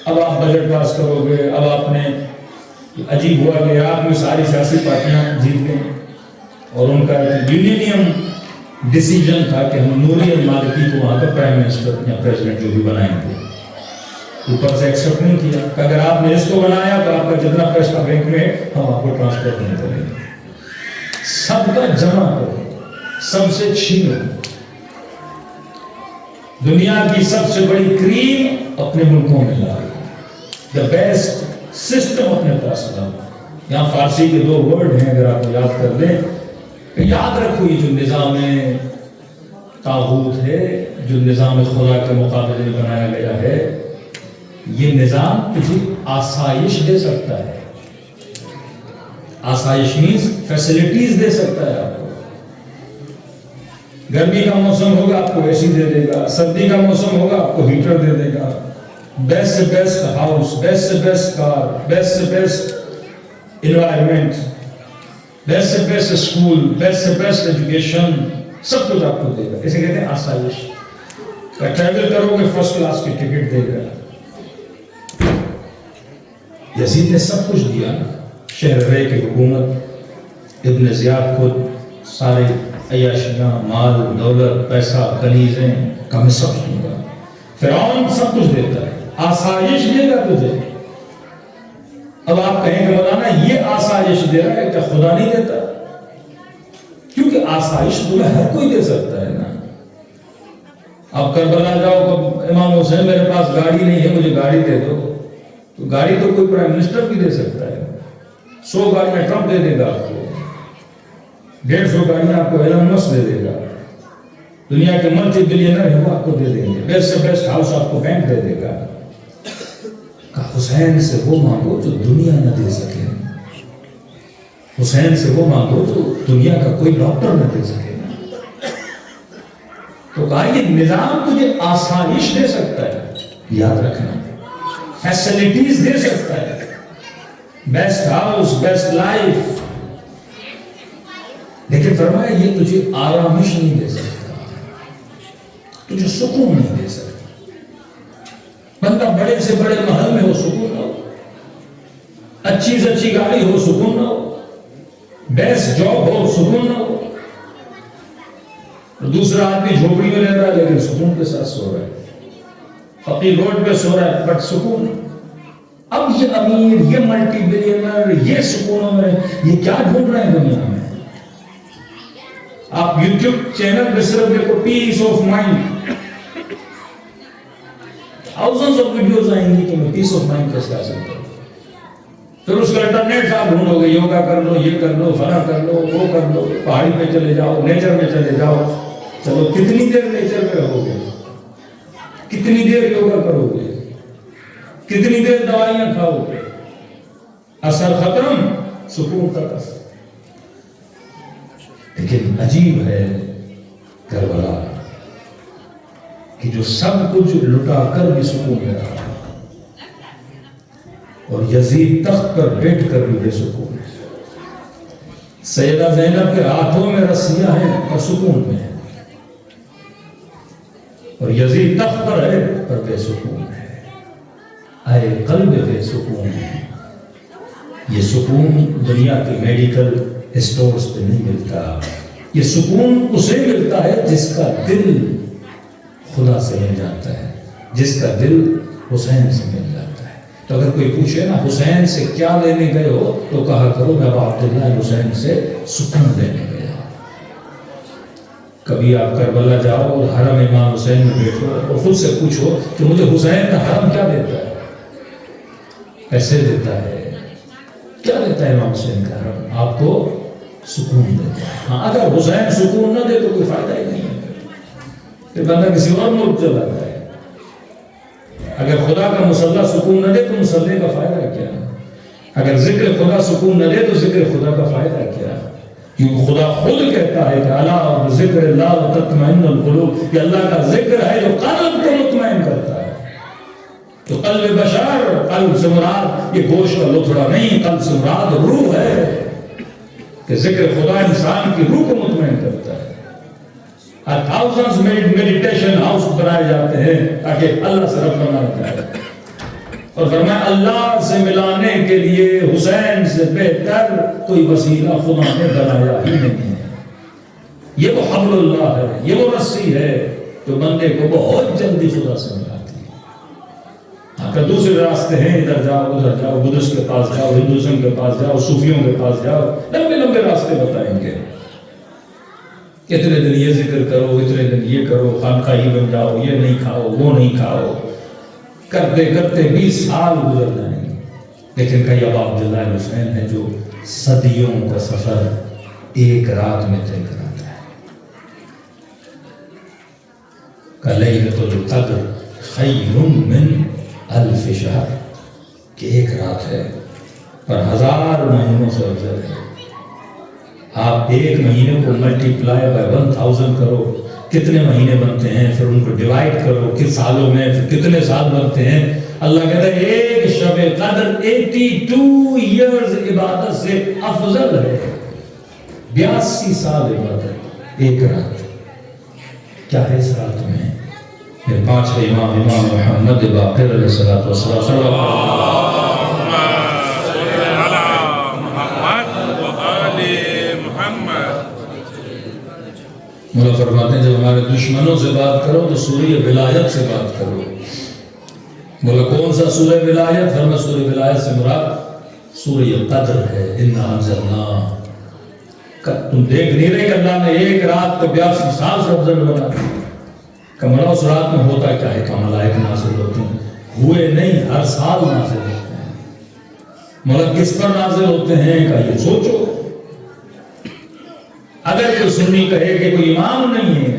اب آپ بجٹ پاس کرو گے. اب آپ نے عجیب ہوا کہ عراق میں ساری سیاسی پارٹیاں جیت گئیں اور ان کا یونینیم ڈیسیجن تھا کہ ہم نوری المالکی کو وہاں کا پرائم منسٹر یا پریزیڈنٹ جو بھی بنائیں گے. اوپر سے ایکسپٹ نہیں کیا کہ اگر آپ نے اس کو بنایا تو آپ کا جتنا پیسہ بینک میں ہم آپ کو ٹرانسفر نہیں کریں گے. سب کا جمع کرو, سب سے چھینو. دنیا کی سب سے بڑی کریم اپنے ملکوں میں لاؤ, دا بیسٹ سسٹم اپنے پاس لاؤ. یہاں فارسی کے 2 ورڈ ہیں, اگر آپ یاد کر لیں کہ یاد رکھو, یہ جو نظام طاغوت ہے جو نظام خدا کے مقابلے میں بنایا گیا ہے، یہ نظام تجھے آسائش دے سکتا ہے. آسائش مینس فیسلٹیز دے سکتا ہے آپ کو. گرمی کا موسم ہوگا آپ کو اے سی دے دے گا، سردی کا موسم ہوگا آپ کو ہیٹر دے دے گا، بیسٹ سے بیسٹ ہاؤس، بیسٹ سے بیسٹ کار، بیسٹ سے بیسٹ انوائرمنٹ، بیسٹ سے بیسٹ اسکول، بیسٹ سے بیسٹ ایجوکیشن، سب کچھ آپ کو دے گا. اسے کہتے ہیں آسائش. ٹریول کرو گے فرسٹ کلاس کی ٹکٹ دے گا. یزید نے سب کچھ دیا. شہر رے کی حکومت، ابن زیاد کو سارے عیاشیاں، مال دولت، پیسہ، کنیزیں کا میں سب دوں گا. فرعون سب کچھ دیتا ہے، آسائش دے گا تجھے. اب آپ کہیں کہ مولانا یہ آسائش دے رہا ہے کیا خدا نہیں دیتا؟ کیونکہ آسائش تمہیں ہر کوئی دے سکتا ہے نا. آپ کربلا جاؤ، امام حسین میرے پاس گاڑی نہیں ہے مجھے گاڑی دے دو، تو گاڑی تو کوئی پرائم منسٹر بھی دے سکتا ہے. 100 گاڑیاں ٹرمپ دے دے گا آپ کو، 150 گاڑیاں آپ کو ایلن مسک دے دے گا. دنیا کے ملٹی بلینر ہے وہ آپ کو دے دیں گے. بیسٹ سے بیسٹ ہاؤس آپ کو بینک دے دے گا. حسین سے وہ مانگو جو دنیا نہ دے سکے. حسین سے وہ مانگو جو دنیا کا کوئی ڈاکٹر نہ دے سکے. تو کہا یہ نظام تجھے آسائش دے سکتا ہے، یاد رکھنا، فیسلٹیز دے سکتا ہے، بیسٹ ہاؤس، بیسٹ لائف، لیکن فرمایا یہ تجھے آرامش نہیں دے سکتا، تجھے سکون نہیں دے سکتا. بندہ بڑے سے بڑے محل میں ہو سکون نہ ہو، اچھی سے اچھی گاڑی ہو سکون نہ ہو، بیسٹ جاب ہو سکون نہ ہو. دوسرا آدمی جھوپڑی میں رہ رہا ہے لیکن سکون کے ساتھ سو رہا ہے، فقیر روڈ پہ سو رہا ہے بٹ سکون. اب یہ امیر، یہ ملٹی بلینر، یہ سکونوں میں یہ کیا ڈھونڈ رہے ہیں دنیا میں؟ آپ یوٹیوب چینل پہ صرف دیکھو peace of mind, thousands of videos آئیں گی کہ میں پیس آف مائنڈ کیسے آ سکتا ہوں. پھر اس کا انٹرنیٹ آپ ڈھونڈو گے، یوگا کر لو، یہ کر لو، فلاں کر لو، وہ کر لو، پہاڑی پہ چلے جاؤ، نیچر میں چلے جاؤ. چلو کتنی دیر نیچر پہ رہو گے، کتنی دیر یوگا کرو گے، کتنی دیر دوائیاں کھاؤ گے؟ اثر ختم، سکون ختم. لیکن عجیب ہے کربلا کہ جو سب کچھ لٹا کر بھی سکون میں رہا، اور یزید تخت پر بیٹھ کر بھی بے سکون ہے. سیدہ زینب کے ہاتھوں میں رسیاں ہیں اور سکون میں ہے، اور یزید تخت پر ہے پر بے سکون ہے. اے قلب بے سکون ہے. یہ سکون دنیا کے میڈیکل اسٹورز پہ نہیں ملتا. یہ سکون اسے ملتا ہے جس کا دل خدا سے مل جاتا ہے، جس کا دل حسین سے مل جاتا ہے. تو اگر کوئی پوچھے نا حسین سے کیا لینے گئے ہو تو کہا کرو میں عبداللہ حسین سے سکون لینے گیا. کبھی آپ کربلا جاؤ اور حرم امام حسین میں بیٹھو اور خود سے پوچھو کہ مجھے حسین کا حرم کیا دیتا ہے، کیسے دیتا ہے، کیا دیتا ہے امام حسین کا حرم؟ آپ کو سکون دیتا ہے. ہاں اگر حسین سکون نہ دے تو کوئی فائدہ ہی نہیں ہے، پھر بندہ کسی اور ملک چلا جائے. اگر خدا کا مصلی سکون نہ دے تو مصلی کا فائدہ کیا؟ اگر ذکر خدا سکون نہ دے تو ذکر خدا کا فائدہ کیا؟ کیونکہ خدا خود کہتا ہے کہ الا بذکر اللہ تطمئن القلوب، یہ اللہ کا ذکر ہے جو قلب کو مطمئن کرتا ہے. تو قلب بشر، قلب سے مراد یہ گوشت کا لتھڑا نہیں، قلب سے مراد روح ہے کہ ذکر خدا انسان کی روح کو مطمئن کرتا ہے. thousands meditation house بنائے جاتے ہیں تاکہ اللہ سے رب بنایا جائے. اور فرمایا اللہ سے ملانے کے لیے حسین سے بہتر کوئی وسیلہ خدا نے بنایا ہی نہیں ہے. یہ وہ حبل اللہ ہے، یہ وہ رسی ہے جو بندے کو بہت جلدی خدا سے ملاتی ہے. اگر دوسرے راستے ہیں، ادھر جاؤ ادھر جاؤ، بدھسٹ کے پاس جاؤ، ہندوازم کے پاس جاؤ، صوفیوں کے پاس جاؤ، لمبے لمبے راستے بتائیں گے. اتنے دن یہ ذکر کرو، اتنے دن یہ کرو، خانقاہی بن جاؤ، یہ نہیں کھاؤ، وہ نہیں کھاؤ، کرتے کرتے 20 سال گزر جائیں گے. لیکن کئی اب عبداللہ حسین ہے جو صدیوں کا سفر ایک رات میں طے کراتا ہے. کہ لیلۃ القدر خیر من الف شہر، کہ ایک رات ہے پر 1000 مہینوں سے افضل ہے۔ آپ ایک مہینے کو ملٹی پلائی بائی 1000 کرو، کتنے مہینے بنتے ہیں، پھر ان کو ڈیوائڈ کرو کس سالوں میں، پھر کتنے سال بنتے ہیں۔ اللہ کہتا ہے ایک شب قدر 82 ایئرز عبادت سے افضل ہے، 82 سال عبادت ایک رات۔ کیا ہے اس رات میں؟ یہ 5 امام محمد باقر علیہ الصلوۃ والسلام صلی اللہ مولا فرماتے ہیں جب ہمارے دشمنوں سے بات کرو تو سورہ ولایت سے بات کرو۔ مولا کون سا سورہ ولایت؟ فرمایا سورہ ولایت سے مراد سورہ قدر ہے۔ انا انزلناہ، تم دیکھ نہیں رہے کہ اللہ نے ایک رات کو 82 سال سے افضل بنا دیا کہ مولا اس رات میں ہوتا کیا ہے کہ ملائکہ نازل ہوتے ہیں؟ ہوئے نہیں، ہر سال نازل ہوتے ہیں۔ مولا کس پر نازل ہوتے ہیں کہ یہ سوچو۔ اگر کوئی سنی کہے کہ کوئی امام نہیں ہے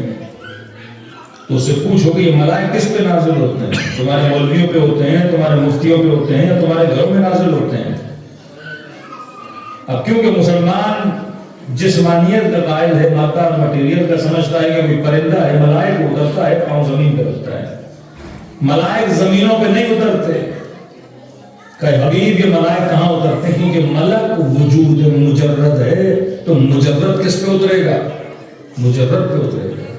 تو اس سے پوچھو کہ یہ ملائکہ کس پہ نازل ہوتے ہیں؟ تمہارے مولویوں پہ ہوتے ہیں، تمہارے مفتیوں پہ ہوتے ہیں، یا تمہارے گھروں میں نازل ہوتے ہیں؟ اب کیونکہ مسلمان جسمانیت کا قائل ہے، مادہ اور مٹیریل کا سمجھتا ہے کہ کوئی پرندہ ہے، ملائک اترتا ہے، پاؤں زمین پہ رکھتا ہے۔ ملائک زمینوں پہ نہیں اترتے۔ کہ حبیب یہ ملائک کہاں اترتے ہیں؟ کیونکہ ملک وجود مجرد ہے، تو مجرد کس پہ اترے گا؟ مجرد پہ اترے گا۔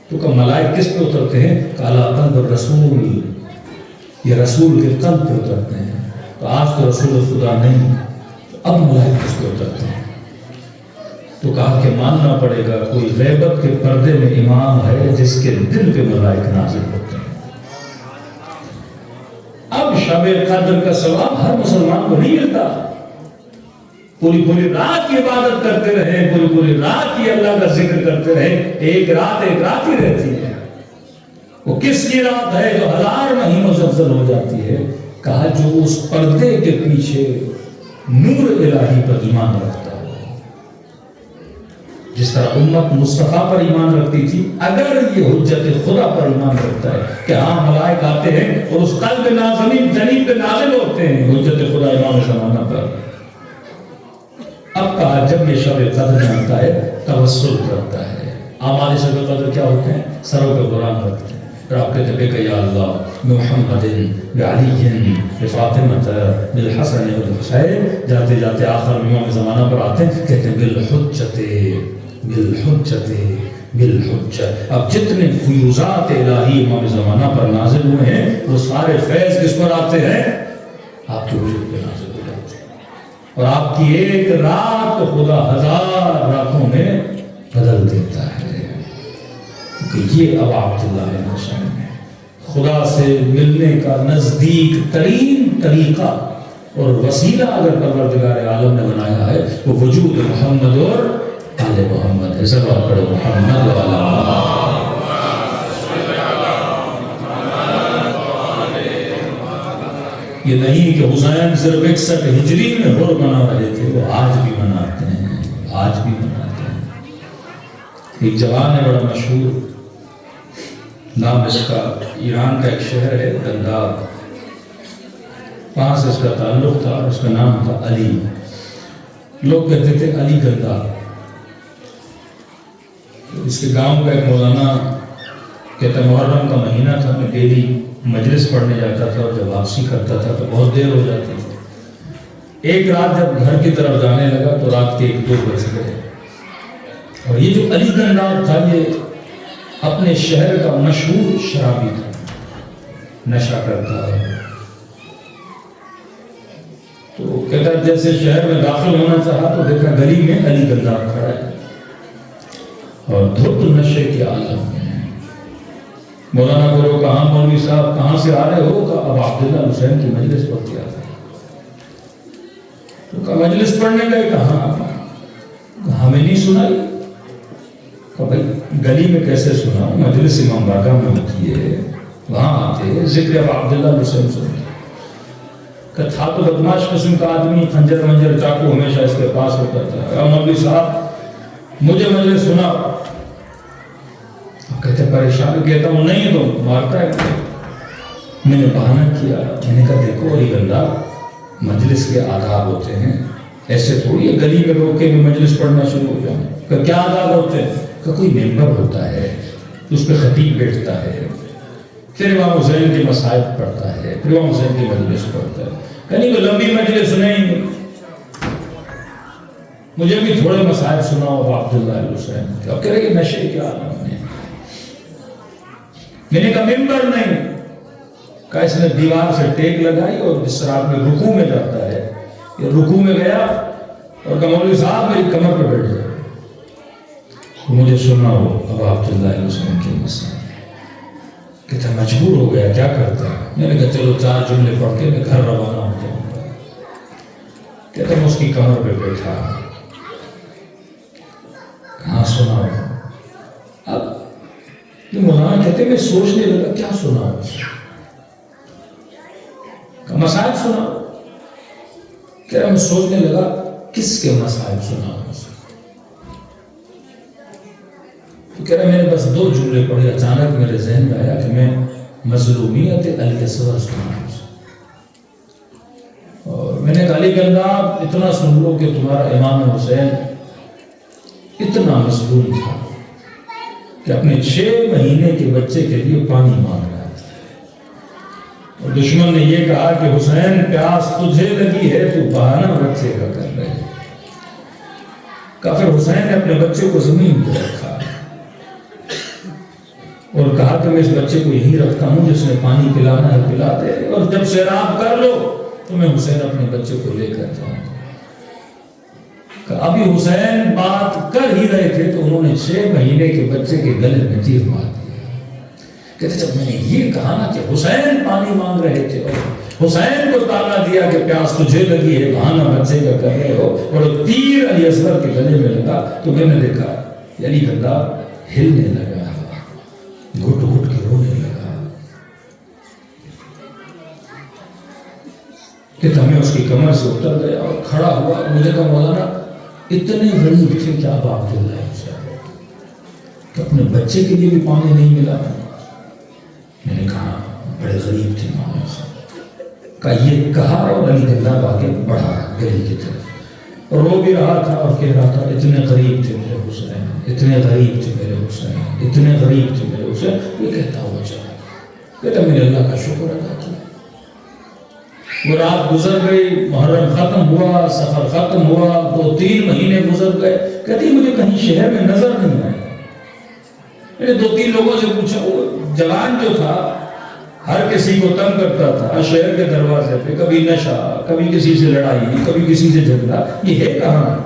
تو کہ ملائک کس پہ اترتے ہیں؟ کالا قلب الرسول، یہ رسول کے قلب پہ اترتے ہیں۔ تو آج تو رسول خدا نہیں، تو اب ملائک کس پہ اترتے ہیں؟ تو کہا کہ ماننا پڑے گا کوئی غیبت کے پردے میں امام ہے جس کے دل پہ ملائک نازل ہوتے ہیں۔ اب شب قدر کا ثواب ہر مسلمان کو نہیں ملتا۔ پوری رات کی عبادت کرتے رہے، پوری رات کی اللہ کا ذکر کرتے رہے، ایک رات ہی رہتی ہے۔ وہ کس کی رات ہے جو 1000 مہینوں سے افضل ہو جاتی ہے؟ کہا جو اس پردے کے پیچھے نور الہی پر ایمان رکھتا ہے۔ جس طرح امت مصطفیٰ پر ایمان رکھتی تھی، اگر یہ حجت خدا پر ایمان رکھتا ہے کہ ہاں ملائک آتے ہیں اور اس قلب نازنین جنین پہ نازل ہوتے ہیں، حجت خدا امام زمانہ پر۔ اب کہا جب یہ شب قدر میں آتا ہے توسل کرتا ہے۔ اعمال شب قدر کیا ہوتے ہیں؟ سروں پہ قرآن رکھتے ہیں، پھر آپ کہتے ہیں کہ یا اللہ محمد بعلی بفاطمہ بالحسن والحسین، جاتے جاتے آخر امام زمانہ پر آتے ہیں، کہتے ہیں بالحجت بالحجت بالحجت۔ اب جتنے فیوزات الہی امام زمانہ پر نازل ہوئے ہیں وہ سارے فیض کس پر آتے ہیں؟ آپ کے وجود پہ نازل ہو جاتے ہیں، اور آپ کی ایک رات کو خدا 1000 راتوں میں بدل دیتا ہے۔ کہ یہ اب عبداللہ ابن سلام ہے۔ خدا سے ملنے کا نزدیک ترین طریقہ اور وسیلہ اگر پروردگار عالم نے بنایا ہے وہ وجود محمد اور آل محمد ہے۔ سلوات پڑھو محمد و آل محمد۔ یہ نہیں کہ حسین صرف 61 ہجری میں ہور منا رہے تھے، وہ آج بھی مناتے ہیں، آج بھی مناتے ہیں۔ ایک جوان ہے بڑا مشہور، نام اس کا ایران کا ایک شہر ہے گنداب، وہاں سے اس کا تعلق تھا، اس کا نام تھا علی، لوگ کہتے تھے علی گنداب۔ اس کے گاؤں کا ایک مولانا کہتا محرم کا مہینہ تھا، میں ڈیلی مجلس پڑھنے جاتا تھا اور جب واپسی کرتا تھا تو بہت دیر ہو جاتی تھی۔ ایک رات جب گھر کی طرف جانے لگا تو رات کے 1-2 بج گئے، اور یہ جو علی گنداب تھا یہ اپنے شہر کا مشہور شرابی تھا، نشہ کرتا ہے۔ تو کہتا جیسے شہر میں داخل ہونا چاہا تو دیکھا گلی میں علی گنداب کھڑا ہے اور دھت نشے کے عالم میں۔ مولانا کو کہاں مولوی صاحب کہاں سے آ رہے ہو؟ کہا اب عبداللہ حسین کی مجلس پڑھ گیا تھا۔ تو کہا مجلس پڑھنے گئے؟ کہاں ہمیں نہیں سنائی؟ کہا بھائی گلی میں کیسے سناؤں، مجلس امام باقا میں ہوتی ہے، وہاں آتے ذکر اب عبداللہ حسین سنتے۔ کہ تھا تو بدماش قسم کا آدمی، خنجر منجر چاقو ہمیشہ اس کے پاس ہوتا تھا۔ مولوی صاحب مجھے مجلس سنا، کہتے پریشان، کہتا ہوں نہیں تو مارتا ہے. میں نے بہانہ کیا، میں نے کہا دیکھو علی گندا، مجلس کے آداب ہوتے ہیں، ایسے تھوڑی ہے گلی میں روک کے مجلس پڑھنا شروع ہو جاؤں. کہ کیا آداب ہوتے ہیں؟ کہ کوئی ممبر ہوتا ہے، اس پہ خطیب بیٹھتا ہے، پھر امام حسین کی مصائب پڑھتا ہے، پھر امام حسین کی مجلس پڑھتا ہے. کہیں کوئی لمبی مجلس نہیں، مجھے بھی تھوڑے مصائب سناؤ ابو عبداللہ الحسین. اب کہہ رہے کہ نشے کیا عالم ہے. میں نے کہا ممبر نہیں. کہا اس نے دیوار سے ٹیک لگائی اور جس طرح میں رکوع میں جاتا ہے، یہ رکوع میں گیا اور کہا مولوی صاحب میری کمر پہ بیٹھ جائے. مجھے سنا ہو ابو عبداللہ الحسین کی مسئلہ. کہتا مجبور ہو گیا، کیا کرتا. میں نے کہا چلو 4 جملے پڑھ کے میں گھر روانہ ہو جاؤں گا. کہتا میں اس کی کمر پہ بیٹھا. کہاں سنا ہو؟ اب یہ مولانا کہتے میں سوچنے لگا کیا سنا ہو. مسائب سنا. کہہ رہا میں سوچنے لگا کس کے مسائب سنا ہو. تو کہہ رہا میں نے بس 2 جملے پڑھے، اچانک میرے ذہن میں آیا کہ میں مظلومیت علی اصغر سنا ہوں. اور میں نے کہا علی گندا اتنا سن لو کہ تمہارا امام حسین اتنا مظلوم تھا کہ اپنے 6 مہینے کے بچے کے لیے پانی مانگ رہا تھا. اور دشمن نے یہ کہا کہ حسین پیاس تجھے لگی ہے، تو بہانہ بچے کا کر رہے. کافر حسین نے اپنے بچے کو زمین پہ رکھا اور کہا کہ میں اس بچے کو یہیں رکھتا ہوں، جس نے پانی پلانا ہے پلا دے، اور جب سیراب کر لو تو میں حسین اپنے بچے کو لے کر جاؤں. ابھی حسین بات کر ہی رہے تھے تو انہوں نے 6 مہینے کے بچے کے گلے میں تیر مار دیا. کہتے جب میں نے یہ کہا نا کہ حسین پانی مانگ رہے تھے اور حسین کو تانا دیا کہ پیاس تجھے لگی ہے، بہانہ بچے کا کر رہے ہو، اور تیر علی اصغر کے گلے میں لگا، تو میں نے دیکھا علی گندا ہلنے لگا، گھٹ گھٹ کے رونے لگا. کہتا میں اس کی کمر سے اتر گیا اور کھڑا ہوا. مجھے کہا مولانا اتنے غریب تھے کیا ابو عبداللہ حسین کہ اپنے بچے کے لیے بھی پانی نہیں ملا. میں نے کہا بڑے غریب تھے مولانا صاحب. کہا یہ کہا اور علی گندا آگے بڑھا گلی کی طرف اور رو بھی رہا تھا اور کہہ رہا تھا اتنے غریب تھے میرے حسین، اتنے غریب تھے میرے حسین، اتنے غریب تھے میرے حسین. یہ کہتا ہوا چلا. کہتا میں نے اللہ کا شکر ادا کیا. وہ رات گزر گئی، محرم ختم ہوا، سفر ختم ہوا، 2-3 مہینے گزر گئے. کہتی مجھے کہیں شہر میں نظر نہیں آیا. میں نے 2-3 لوگوں سے پوچھا، وہ جوان جو تھا ہر کسی کو تنگ کرتا تھا شہر کے دروازے پہ، کبھی نشہ، کبھی کسی سے لڑائی، کبھی کسی سے جھگڑا، یہ ہے کہاں؟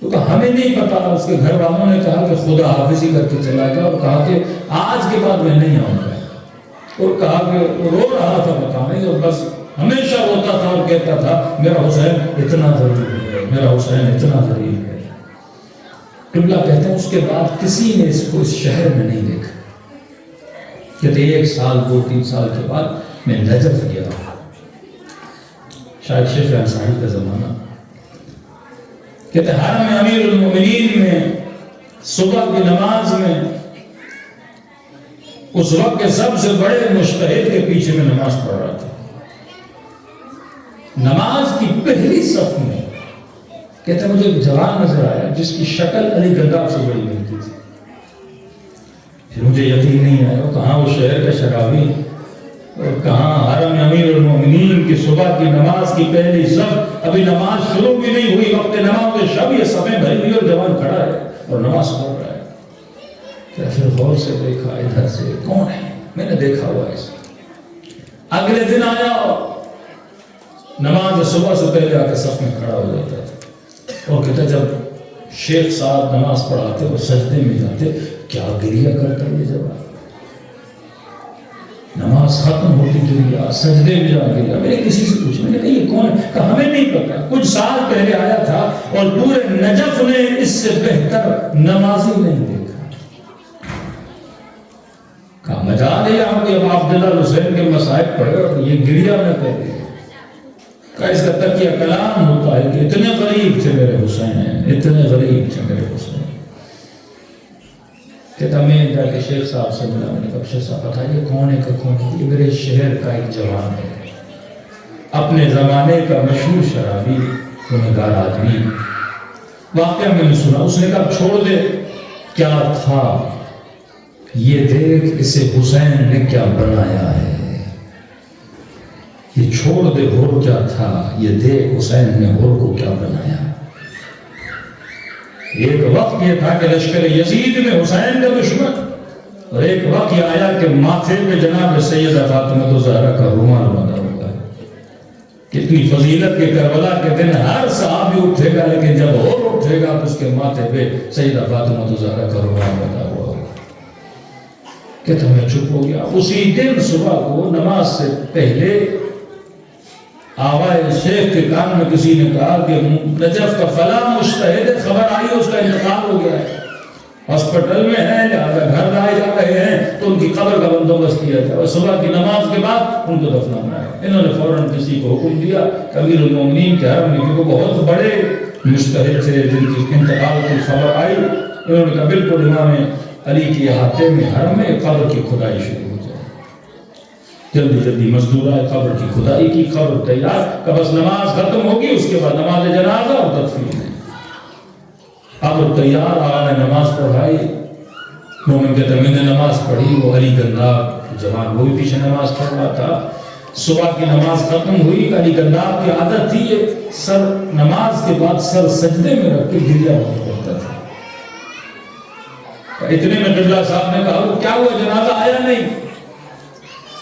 تو کہا ہمیں نہیں پتا. اس کے گھر والوں نے کہا کہ خدا حافظی کر کے چلا گیا اور کہا کہ آج کے بعد میں نہیں آؤں گا. اور کہا کہ رو رہا تھا بتانے، اور بس ہمیشہ روتا تھا اور کہتا تھا میرا حسین اتنا غریب ہے، میرا حسین اتنا غریب ہے. قبلہ کہتے ہیں اس کے بعد کسی نے اس کو اس شہر میں نہیں دیکھا. کہتے 1 سال 2-3 سال کے بعد میں نجف گیا، شاید شیخ انصاری کا زمانہ. کہتے حرم امیر المومنین میں صبح کی نماز میں اس وقت کے سب سے بڑے مجتہد کے پیچھے میں نماز پڑھ رہا تھا. نماز کی پہلی صف میں کہتے مجھے ایک جوان نظر آیا جس کی شکل علی گندا سے بڑی ملتی تھی. پھر مجھے یقین نہیں آیا کہاں وہ شہر کا شرابی اور کہاں حرم امیر المومنین کی صبح کی نماز کی پہلی صف. ابھی نماز شروع بھی نہیں ہوئی، وقت نماز شب یہ صفیں بھری ہوئی اور جوان کھڑا ہے اور نماز پڑھ رہا ہے. پھر غور سے دیکھا ادھر سے کون ہے، میں نے دیکھا ہوا ایسا. اگلے دن آیا اور نماز صبح سے پہلے آ کے صف میں کھڑا ہو جاتا تھا اور کہتا جب شیخ صاحب نماز پڑھاتے اور سجدے میں جاتے کیا گریہ کرتا یہ جوان. نماز ختم ہوتی گریا، سجدے میں جا گریا. میں نے کسی سے پوچھا، میں نے کہا یہ کون ہے؟ کہا ہمیں نہیں پتا، کچھ سال پہلے آیا تھا اور پورے نجف نے اس سے بہتر نمازی نہیں دیکھا. کہا مجال ہے آپ کے ابو عبداللہ حسین کے مصائب پڑھے اور یہ گریا میں کہہ رہے. کہا اس کا تکیہ کلام ہوتا ہے کہ اتنے غریب تھے میرے حسین، اتنے غریب تھے میرے حسین. کہتا میں جا کے شیخ صاحب سے ملا، میں نے کہا شیخ صاحب بتائیے کون ہے کہ کون ہے؟ یہ میرے شہر کا ایک جوان ہے، اپنے زمانے کا مشہور شرابی گنہگار آدمی، واقعہ میں نے سنا۔ اس نے کہا چھوڑ دے، کیا تھا یہ دیکھ اسے حسین نے کیا بنایا ہے، یہ چھوڑ دے ہور کیا تھا، یہ دیکھ حسین نے ہور کو کیا بنایا۔ ایک وقت یہ تھا کہ لشکر یزید میں حسین کا دشمن، اور ایک وقت یہ آیا کہ ماتھے پہ جناب سیدہ فاطمہ الزہرا کا رومال بندھا ہوگا۔ کتنی فضیلت کے کربلا کے دن ہر صحابی اٹھے گا، لیکن جب اور اٹھے گا تو اس کے ماتھے پہ سیدہ فاطمہ الزہرا کا رومال بندھا ہوا ہوگا۔ کہتا میں چپ ہو گیا۔ اسی دن صبح کو نماز سے پہلے آوائے شیخ کے کان میں کسی نے کہا کہ نجف کا فلاں مجتہد خبر آئی اس کا انتقال ہو گیا ہے، ہاسپٹل میں ہے، لہٰذا گھر لائے جا رہے ہیں تو ان کی قبر کا بندوبست کیا جائے، اور صبح کی نماز کے بعد ان کو دفنانا ہے۔ انہوں نے فوراً کسی کو حکم دیا، امیر المومنین کے حرم میں، کیونکہ بہت بڑے مجتہد تھے جن کی انتقال کی خبر آئی، انہوں نے کہا بالکل امام علی کے احاطے میں حرم میں قبر کی کھدائی شروع ہو جائے۔ جلدی جلدی مزدور آئے، قبر کی کھدائی کی، قبر تیار، کہ بس نماز ختم ہوگی اس کے بعد نماز جنازہ اور تدفین ہے۔ قبر تیار، آقا نے نماز پڑھائی۔ مومن کہتا میں نے نماز پڑھی، وہ علی گنداب جوان وہ بھی پیچھے نماز پڑھ رہا تھا۔ صبح کی نماز ختم ہوئی، علی گنداب کی عادت تھی یہ سر نماز کے بعد سر سجدے میں رکھ کے گریا بہت کرتا تھا۔ اتنے میں قبلہ صاحب نے کہا وہ کیا ہوا، جنازہ آیا نہیں؟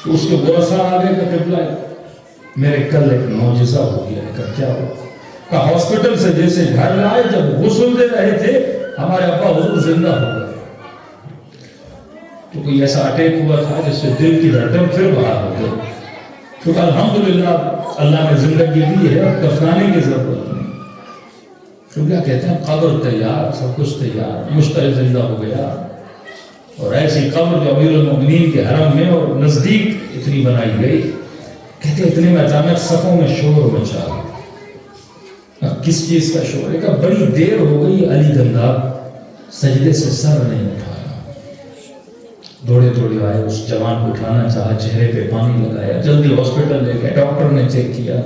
تو اس کے بھروسہ آ گئے کہ قبلہ میرے کل ایک معجزہ ہو گیا ہے۔ کہا کیا ہوا؟ کہا ہاسپٹل سے جیسے گھر لائے، جب غسل دے رہے تھے ہمارے ابا حضور زندہ ہو گئے۔ تو کوئی ایسا اٹیک ہوا تھا جس سے دل کی دھڑکن پھر باہر ہو گئی۔ تو کہا الحمدللہ اللہ نے زندگی دی ہے، اب دفنانے کی ضرورت نہیں۔ تو کیا کہتے ہیں قبر تیار، سب کچھ تیار، مجتہد زندہ ہو گیا، اور ایسی قبر جو امیر المومنین کے حرم میں اور نزدیک اتنی بنائی گئی۔ کہتے اتنے میں اچانک صفوں میں شور مچا۔ کس چیز کا شور ہے؟ کہ بڑی دیر ہو گئی علی گنداب سجدے سے سر نہیں اٹھایا۔ دوڑے دوڑے آئے، اس جوان کو اٹھانا چاہا، چہرے پہ پانی لگایا، جلدی ہاسپٹل لے گئے، ڈاکٹر نے چیک کیا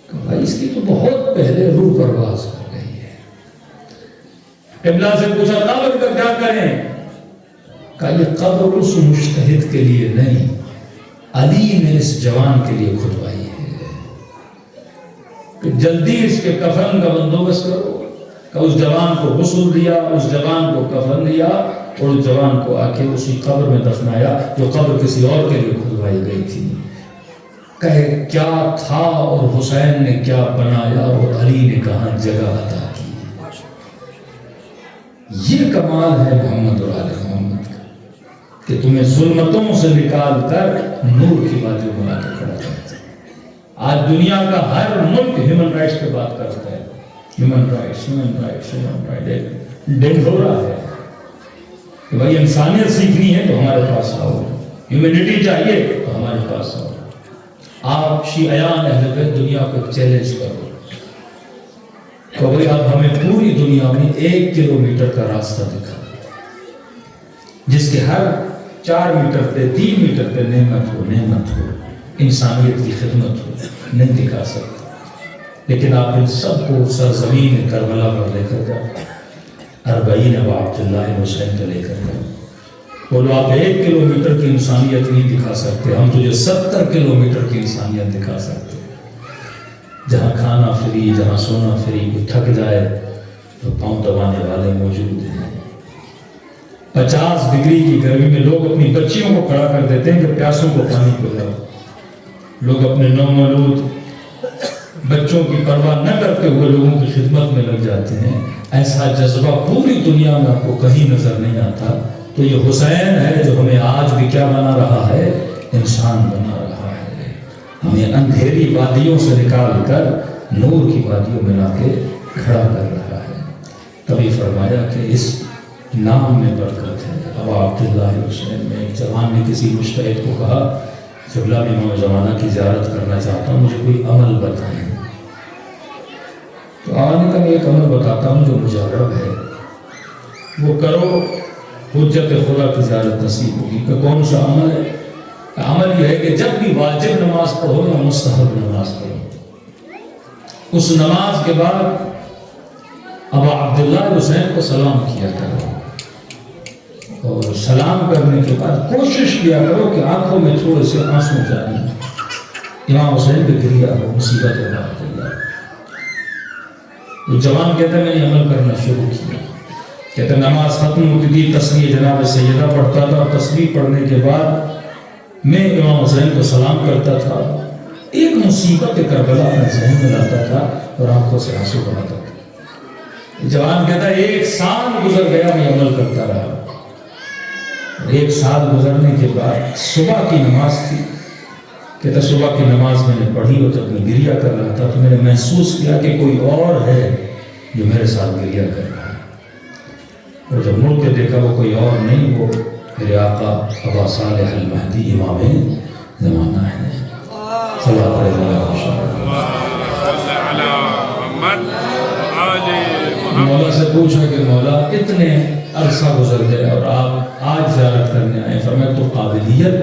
کہ بھائی اس کی تو بہت پہلے روح پرواز ہو گئی ہے۔ قبلہ سے پوچھا قبر کا کیا کریں؟ کہا یہ قبر اس مجتہد کے لیے نہیں، علی نے اس جوان کے لیے کھدوائی ہے، کہ جلدی اس کے کفن کا بندوبست کرو۔ کہ اس جوان کو غسل دیا، اس جوان کو کفن دیا، اور اس جوان کو آ کے اسی قبر میں دفنایا جو قبر کسی اور کے لیے کھدوائی گئی تھی۔ کہے کیا تھا اور حسین نے کیا بنایا، اور علی نے کہاں جگہ عطا کی۔ یہ کمال ہے محمد اور آل محمد کا، کہ تمہیں ظلمتوں سے نکال کر نور کی باتیں بنا کے کھڑا کرتا ہے۔ آج دنیا کا ہر ملک ہیومن رائٹس پہ بات کرتا ہے، human rights, human rights, human rights, ڈنڈورا ہے کہ بھائی انسانیت سیکھنی ہے تو ہمارے پاس آؤ، ہیومینٹی چاہیے تو ہمارے پاس آؤ۔ آپ شیعیان اہل بیت دنیا کو چیلنج کرو کہ بھائی آپ ہمیں پوری دنیا میں 1 کلومیٹر کا راستہ دکھا، جس کے ہر 4 میٹر پہ 3 میٹر پہ نعمت ہو، انسانیت کی خدمت ہو، نہیں دکھا سکتا۔ لیکن آپ ان سب کو سرزمین کربلا پر لے کر جاؤ، 40 ابا عبداللہ حسین کو لے کر جاؤ، بولو آپ 1 کلومیٹر کی انسانیت نہیں دکھا سکتے، ہم تجھے 70 کلومیٹر کی انسانیت دکھا سکتے۔ جہاں کھانا فری، جہاں سونا فری، کوئی تھک جائے تو پاؤں دبانے والے موجود ہیں۔ 50 ڈگری کی گرمی میں لوگ اپنی بچیوں کو کھڑا کر دیتے ہیں کہ پیاسوں کو پانی پلاؤ۔ لوگ اپنے نومولود بچوں کی پرواہ نہ کرتے ہوئے لوگوں کی خدمت میں لگ جاتے ہیں۔ ایسا جذبہ پوری دنیا میں آپ کو کہیں نظر نہیں آتا۔ تو یہ حسین ہے جو ہمیں آج بھی کیا بنا رہا ہے؟ انسان بنا رہا ہے، ہمیں اندھیری وادیوں سے نکال کر نور کی وادیوں میں لا کے کھڑا کر رہا ہے۔ تبھی فرمایا کہ اس نام میں برکت ہے۔ ابا عبداللہ حسین میں ایک جوان نے کسی مجتہد کو کہا قبلہ میں امام زمانہ کی زیارت کرنا چاہتا ہوں، مجھے کوئی عمل بتائیں۔ تو آنے کا میں ایک عمل بتاتا ہوں جو مجرب ہے، وہ کرو حجت خدا کی زیارت نصیب ہوگی۔ کہ کون سا عمل ہے؟ عمل یہ ہے کہ جب بھی واجب نماز پڑھو یا مستحب نماز پڑھو، اس نماز کے بعد ابا عبداللہ حسین کو سلام کیا کرو، اور سلام کرنے کے بعد کوشش کیا کرو کہ آنکھوں میں تھوڑے سے آنسو جائیں، امام حسین پہ گریا ہو، مصیبت ہو بات اللہ۔ وہ جوان کہتا ہے میں نے عمل کرنا شروع کیا، کہتا ہے نماز ختم ہوتی تھی، تسبیح جناب سیدہ پڑھتا تھا، اور تسبیح پڑھنے کے بعد میں امام حسین کو سلام کرتا تھا، ایک مصیبت کربلا اپنے ذہن میں لاتا تھا اور آنکھوں سے آنسو بہاتا تھا۔ جوان کہتا ہے 1 سال گزر گیا، میں عمل کرتا رہا، 1 سال گزرنے کے بعد صبح کی نماز تھی، کہتا صبح کی نماز میں نے پڑھی اور جب میں گریا کر رہا تھا تو میں نے محسوس کیا کہ کوئی اور ہے جو میرے ساتھ گریا کر رہا ہے، اور جب مڑ کے دیکھا وہ کوئی اور نہیں، وہ میرے آقا ابا صالح المہدی امام زمانہ ہے۔ صلی اللہ علیہ وسلم۔ مولا سے پوچھا کہ مولا اتنے عرصہ گزر گئے اور آپ آج زیارت کرنے آئے، فرمایا تو قابلیت۔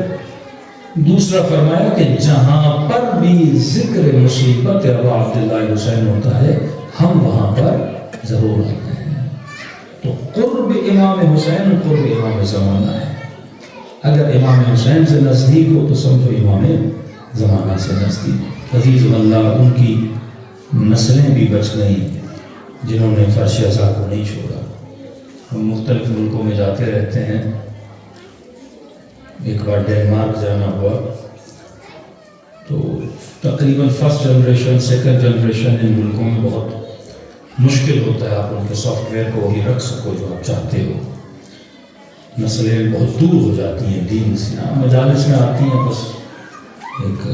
دوسرا فرمایا کہ جہاں پر بھی ذکر مصیبت ابا عبداللہ حسین ہوتا ہے ہم وہاں پر ضرور آتے ہیں۔ تو قرب امام حسین قرب امام زمانہ ہے، اگر امام حسین سے نزدیک ہو تو سمجھو امام زمانہ سے نزدیک۔ عزیز اللہ ان کی نسلیں بھی بچ گئیں جنہوں نے فرش ازا کو نہیں چھوڑا۔ ہم مختلف ملکوں میں جاتے رہتے ہیں، ایک بار ڈینمارک جانا ہوا تو تقریباً فرسٹ جنریشن سیکنڈ جنریشن ان ملکوں میں بہت مشکل ہوتا ہے آپ ان کے سافٹ ویئر کو وہی رکھ سکو جو آپ چاہتے ہو، نسلیں بہت دور ہو جاتی ہیں دین سے، مجالس میں آتی ہیں بس ایک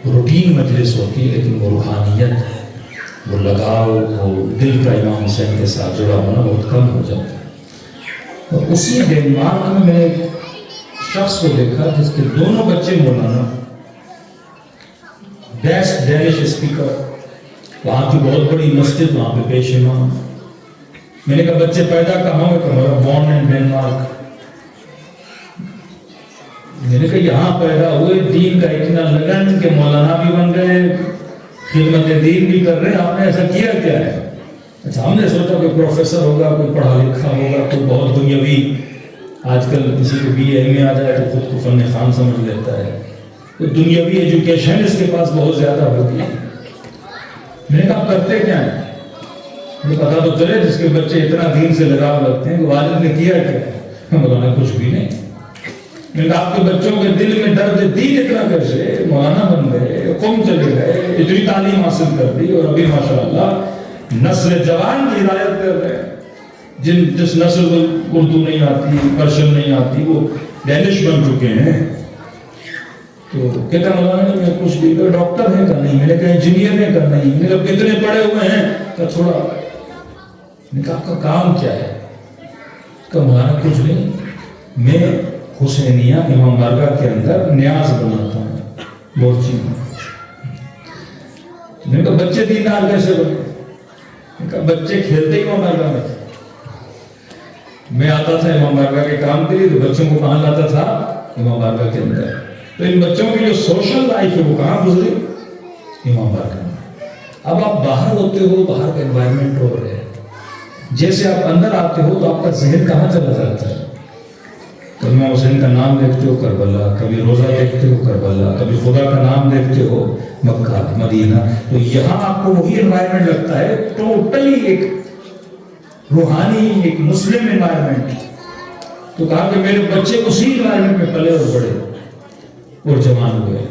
روٹین مجلس ہوتی ہے، لیکن وہ روحانیت، وہ لگاؤ، وہ دل کا امام حسین کے ساتھ جڑا ہونا بہت کم ہو جاتا ہے۔ اور اسی ڈینمارک میں میں نے ایک شخص کو دیکھا جس کے دونوں بچے مولانا، بیسٹ ڈینش اسپیکر، وہاں کی بہت بڑی مسجد، وہاں پہ پیش امام۔ میں نے کہا بچے پیدا کہاں ہوئے؟ کہ بورن ان ڈینمارک۔ میں نے کہا یہاں پیدا ہوئے، دین کا اتنا لگن کہ مولانا بھی بن گئے، خدمت دین بھی کر رہے ہیں، آپ نے ایسا کیا کیا ہے؟ اچھا ہم نے سوچا کہ پروفیسر ہوگا، کوئی پڑھا لکھا ہوگا، کوئی بہت دنیاوی، آج کل کسی کو بی اے میں آ جائے تو خود کو فن خان سمجھ لیتا ہے، تو دنیاوی ایجوکیشن اس کے پاس بہت زیادہ ہوتی ہے۔ میں نے کہا آپ کرتے کیا ہیں؟ مجھے پتا تو چلے جس کے بچے اتنا دین سے لگاؤ رکھتے ہیں کہ والد نے کیا کیا؟ مولانا کچھ بھی نہیں۔ میں نے کہا آپ کے بچوں کے دل میں درد دین اتنا کیسے؟ مولانا بن گئے، قوم چلے گئے، اتنی تعلیم حاصل کر دی، اور ابھی ماشاءاللہ نسل جوان کی ہدایت کر رہے ہیں۔ جس نسل کو اردو نہیں آتی، پرشن نہیں آتی، وہ ڈینش بن چکے ہیں۔ تو کہتا مولانا نہیں میں کچھ بھی، ڈاکٹر ہیں؟ کہ نہیں۔ میں نے کہا انجینئر ہیں؟ کہ نہیں۔ میں نے کہا کتنے پڑھے ہوئے ہیں؟ کہ تھوڑا۔ میں نے کہا آپ کا کام کیا ہے؟ کہ مولانا کچھ نہیں، میں حسینیہ امام بارگاہ کے اندر نیاز بناتا ہوں، بورچی میں۔ میں نے کہا بچے دیندار کیسے بنے؟ میں نے کہا بچے کھیلتے ہی امام بارگاہ میں تھے، میں آتا تھا امام بارگاہ کے کام کے لیے تو بچوں کو کہاں لاتا تھا؟ امام بارگاہ کے اندر۔ تو ان بچوں کی جو سوشل لائف ہے وہ کہاں گزری؟ امام بارگاہ میں۔ اب آپ باہر ہوتے ہو، باہر کا انوائرمنٹ ہو رہے ہے، جیسے آپ اندر آتے ہو تو آپ کا ذہن کہاں چلا جاتا ہے؟ کبھی امام حسین کا نام دیکھتے ہو کربلا، کبھی روزہ دیکھتے ہو کربلا، کبھی خدا کا نام دیکھتے ہو مکہ مدینہ۔ تو یہاں آپ کو وہی انوائرمنٹ لگتا ہے، ٹوٹلی ایک روحانی ایک مسلم انوائرمنٹ۔ تو کہا کہ میرے بچے اسی انوائرمنٹ میں پلے اور بڑے اور جوان ہوئے۔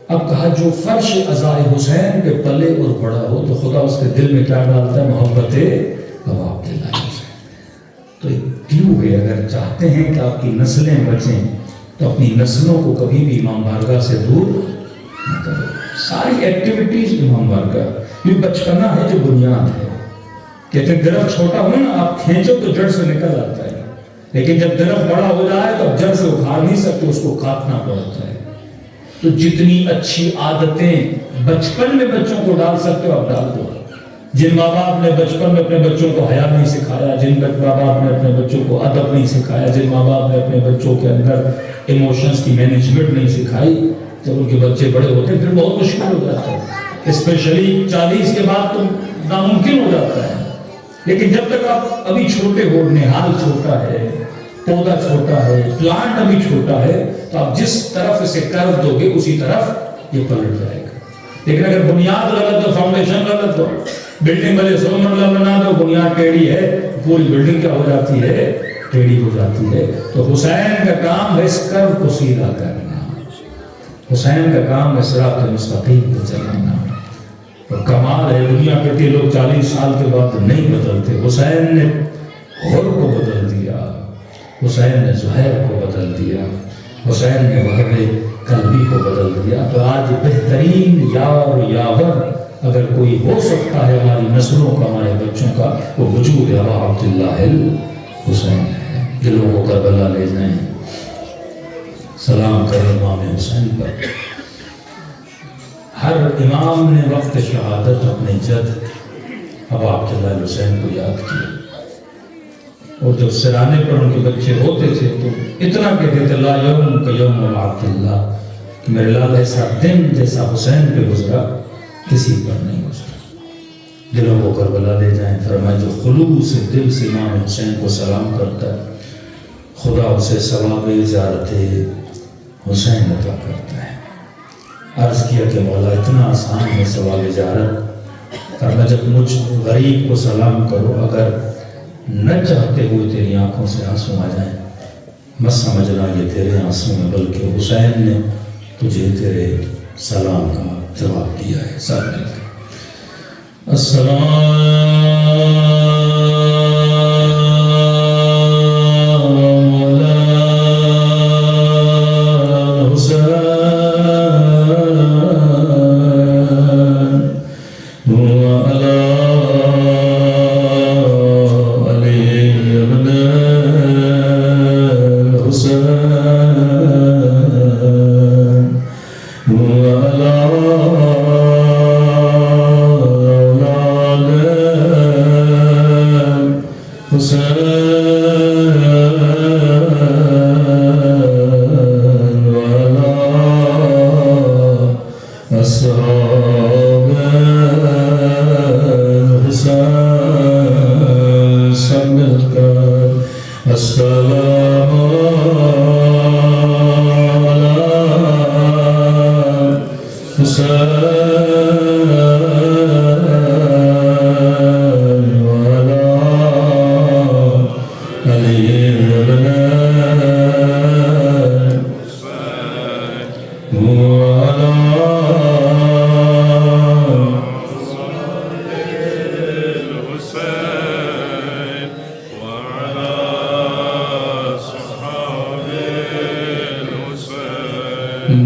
اب کہا جو فرش ازائے حسین پہ پلے اور بڑا ہو تو خدا اس کے دل میں کیا ڈالتا ہے؟ محبت ابا عبداللہ حسین۔ تو ایک کلیو ہے، اگر چاہتے ہیں کہ آپ کی نسلیں بچیں تو اپنی نسلوں کو کبھی بھی امام بارگاہ سے دور نہ کرو۔ ساری ایکٹیویٹیز امام بارگاہ، یہ بچپنا ہے جو بنیاد ہے۔ کہتے ہیں درخت چھوٹا ہو نا، آپ کھینچو تو جڑ سے نکل آتا ہے، لیکن جب درخت بڑا ہو جائے تو آپ جڑ سے اکھاڑ نہیں سکتے، اس کو کاٹنا پڑتا ہے۔ تو جتنی اچھی عادتیں بچپن میں بچوں کو ڈال سکتے ہو آپ ڈال دو، جن ماں باپ نے بچپن میں اپنے بچوں کو حیا نہیں سکھایا، جن ماں باپ نے اپنے بچوں کو ادب نہیں سکھایا، جن ماں باپ نے اپنے بچوں کے اندر ایموشنز کی مینجمنٹ نہیں سکھائی، جب ان کے بچے بڑے ہوتے ہیں پھر بہت مشکل ہو جاتا ہے، اسپیشلی 40 کے بعد تو ناممکن ہو جاتا ہے۔ لیکن جب تک آپ ابھی چھوٹے ہو، نہال چھوٹا ہے، پودا چھوٹا ہے، پلانٹ ابھی چھوٹا ہے، تو آپ جس طرف اسے کرو دو گے اسی طرف یہ پلٹ جائے گا۔ لیکن اگر بنیاد غلط ہو، فاؤنڈیشن غلط ہو، بلڈنگ بھلے 100 مرلہ بنا دو، بنیاد ٹیڑھی ہے، پوری بلڈنگ کیا ہو جاتی ہے؟ ٹیڑھی ہو جاتی ہے۔ تو حسین کا کام ہے اس کرو کو سیدھا کرنا، حسین کا کام ہے صراط مستقیم پہ چلانا۔ اور کمال ہے، دنیا کہتی لوگ 40 سال کے بعد نہیں بدلتے، حسین نے حر کو بدل دیا، حسین نے زہیر کو بدل دیا، حسین نے وہب قلبی کو بدل دیا۔ تو آج بہترین یار یاور اگر کوئی ہو سکتا ہے ہماری نسلوں کا، ہمارے بچوں کا، وہ وجود ابا عبداللہ حسین ہے۔ دلوں کو کربلا لے جائیں، سلام کریں امام حسین پر۔ ہر امام نے وقت شہادت اپنے جد ابا عبداللہ حسین کو یاد کیا، اور جب سرانے پر ان کے بچے ہوتے تھے تو اتنا کہتے تھے لا یوم کا یوم ابا عبداللہ، کہ میرے لال ایسا دن جیسا حسین پہ گزرا کسی پر نہیں گزرا۔ دلوں کو کربلا لے جائیں۔ فرمایا جو خلوص دل سے امام حسین کو سلام کرتا ہے، خدا اسے ثواب زیارت حسین عطا کرتا ہے۔ عرض کیا کہ مولا اتنا آسان ہے ثواب زیارت، فرمایا جب مجھ غریب کو سلام کرو، اگر نہ چاہتے ہوئے تیری آنکھوں سے آنسو آ جائیں، مت سمجھنا یہ تیرے آنسو میں، بلکہ حسین نے تجھے تیرے سلام کا جواب دیا ہے۔ سب مل کر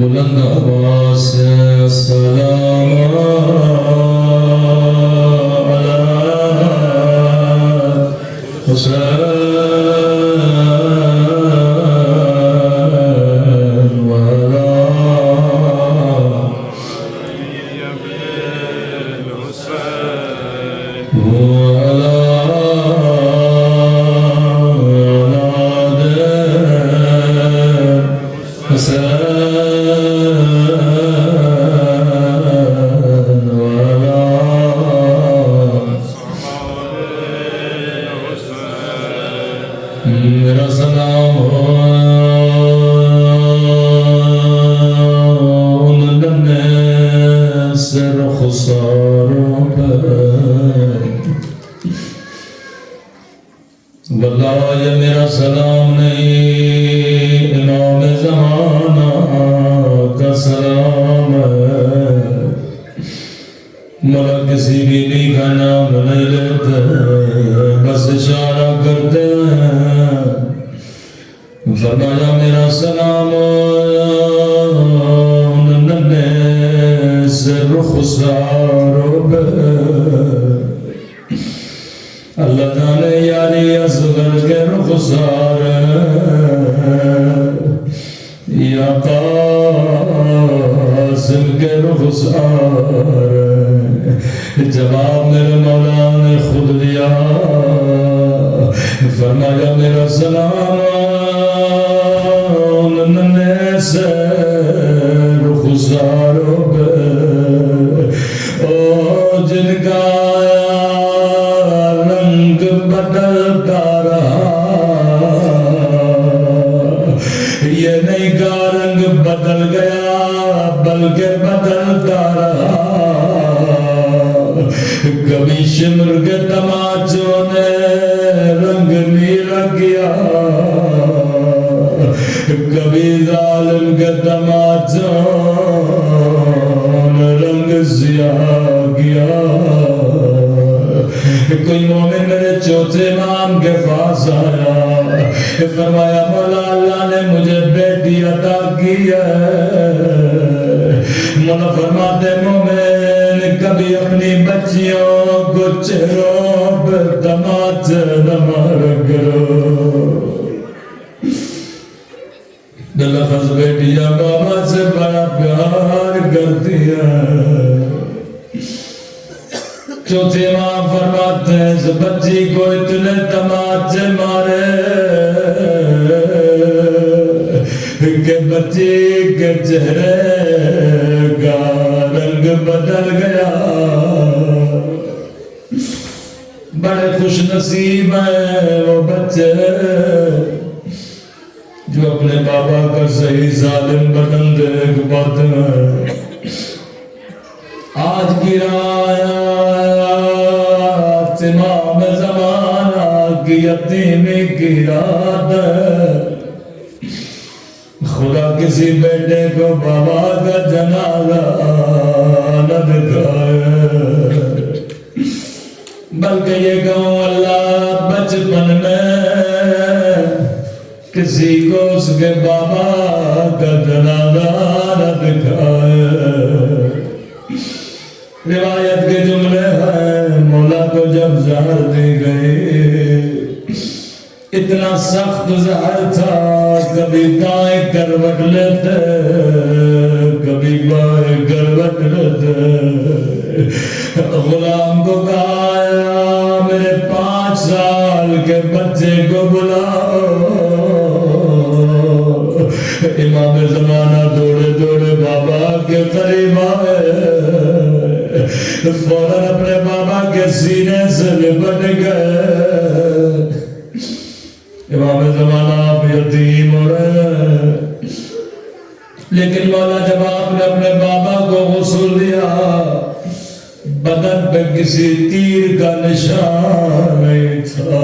بلند آواز سے سلام علی حسین وعلی میرا سلام ہو ان ننے سے رخساروں پر، واللہ یہ میرا سلام نہیں امام زمانہ کا سلام ہے، مولا کسی بیوی کا نام نہیں لیتے، بس اشارہ کرتے ہیں۔ فرمایا میرا سلام ان ننے سے رخساروں پہ، اللہ جانے یاری اصغر کے رخسار یا قاسم کے رخسار، جواب میرے مولا فرمایا میرا سلام ننے سے رخساروں پہ او جن کا رنگ بدلتا رہا یہ نہیں کا رنگ بدل گیا بلکہ بدلتا رہا کبھی شمر کے تماچوں نے رنگ نیلا کیا کبھی ظالم کے تماچوں نے رنگ سیاہ کیا کوئی مومن میرے چوتھے امام کے پاس آیا فرمایا مولا اللہ نے مجھے بیٹی عطا کی ہے مولا فرماتے مومن کبھی اپنی بچیوں کو چہروں پر تماچے نہ مارا کرو دلخص بیٹیاں بابا سے بڑا پیار کرتی ہیں چوتھے امام فرماتے ہیں اس بچی کو اتنے تماچے مارے کہ بچی کے چہرے کا رنگ بدل گیا بڑے خوش نصیب ہیں وہ بچے جو اپنے بابا کا صحیح ظالم بدن دیکھ پاتے ہیں آج کی رات امام زمانہ کی یتیمی کی رات خدا کسی بیٹے کو بابا کا جنازہ نہ دکھائے بلکہ یہ کہوں اللہ بچپن میں کسی کو اس کے بابا کا جنازہ نہ دکھائے روایت کے جملے ہیں مولا کو جب زہر دی گئی اتنا سخت زہر تھا کبھی دائیں کروٹ لیتے کبھی بائیں کروٹ لیتے غلام کو کہا میرے 5 سال کے بچے کو بلاؤ امام زمانہ دوڑے دوڑے بابا کے قریب آئے فوراً اپنے بابا کے سینے سے لپٹ گئے امام زمانہ آپ یتیم ہو رہے ہیں لیکن مولا جب آپ نے اپنے بابا کو غسل دیا بدن پہ کسی تیر کا نشان نہیں تھا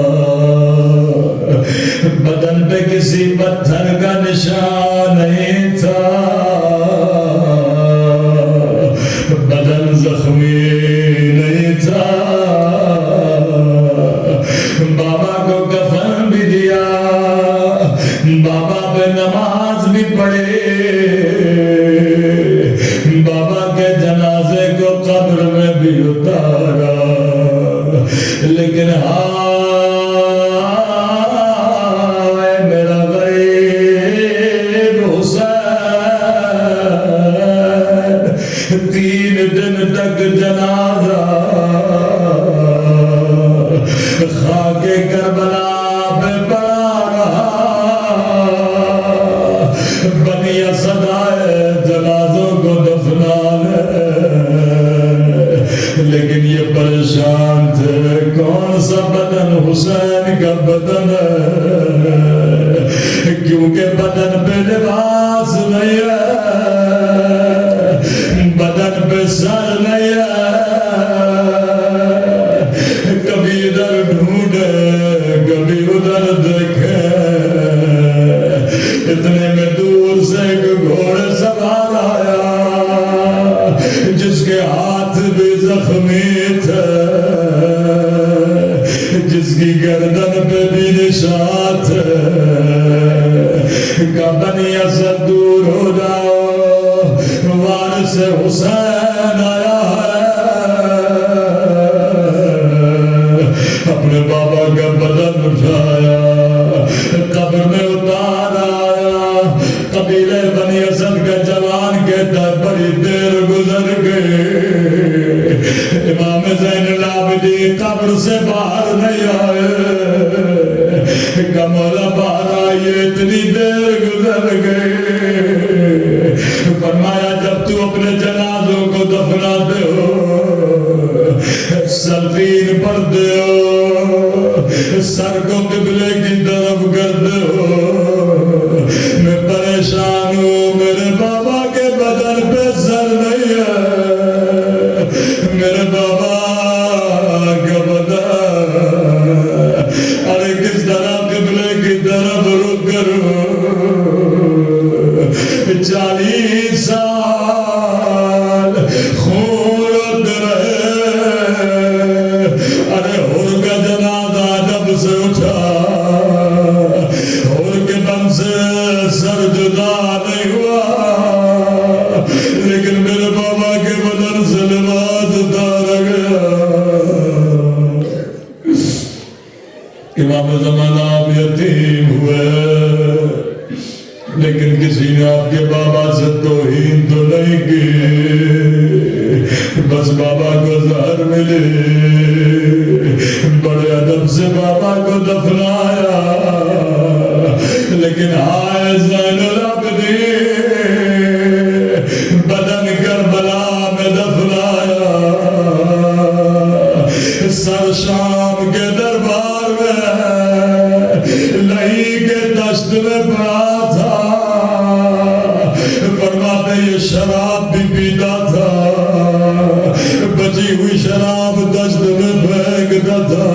بدن پہ کسی پتھر کا نشان نہیں تھا بدن زخمی نہیں تھا بابا کو کفن بھی دیا بابا پہ نماز بھی پڑھی بابا کے جنازے کو قبر میں بھی اتارا لیکن میرا غریب حسین 3 دن تک جنازہ خاک کربلا پہ پڑا رہا بنی اسد آئے جنازوں کو دفنانے لیکن یہ پریشان تھے کون سا بدن حسین کا بدن ہے کیونکہ بدن پہ لباس نہیں ہے بدن پہ سر نہیں ہے کبھی ادھر ڈھونڈے کبھی ادھر دیکھے اتنے میں دور سے ایک گھوڑے سوار آیا جس کے ہاتھ بھی زخمی تھے جس کی گردن پہ بھی نشان تھے کہ بنی اسد دور ہو جاؤ وارث حسین آیا ہے اپنے بابا کا بدن اٹھایا قبر میں اتارا قبیلے بنی اسد کا جوان کہتا بڑی دیر گزر گئی امام زین العابدین قبر سے باہر نہیں آئے سر کو قبلے کی طرف کر دو، میں پریشان ہوں، میرے بابا کے بدن پہ سر نہیں ہے، میرے بابا کا بدن، ارے کس طرح قبلے کی طرف رخ کروں؟ 40 سال خون رہے، ارے ہر کا جنازہ جب سے اٹھا، ہر کے دم سے سر جدا نہیں ہوا، لیکن میرے بابا کے بدن سے لباس اتار گیا۔ امام زمانہ آپ یتیم ہوئے، لیکن کسی نے آپ کے بابا سے توہین تو نہیں کی، بس بابا کو زہر ملے، بڑے ادب سے بابا کو دفنایا، لیکن ہائے زین العابدین، بدن کربلا میں دفنایا، سر شام کے دربار میں لہی کے دشت میں پڑا تھا، فرماتے یہ شراب بھی پیتا تھا، بچی ہوئی شراب دشت میں پھینکتا تھا،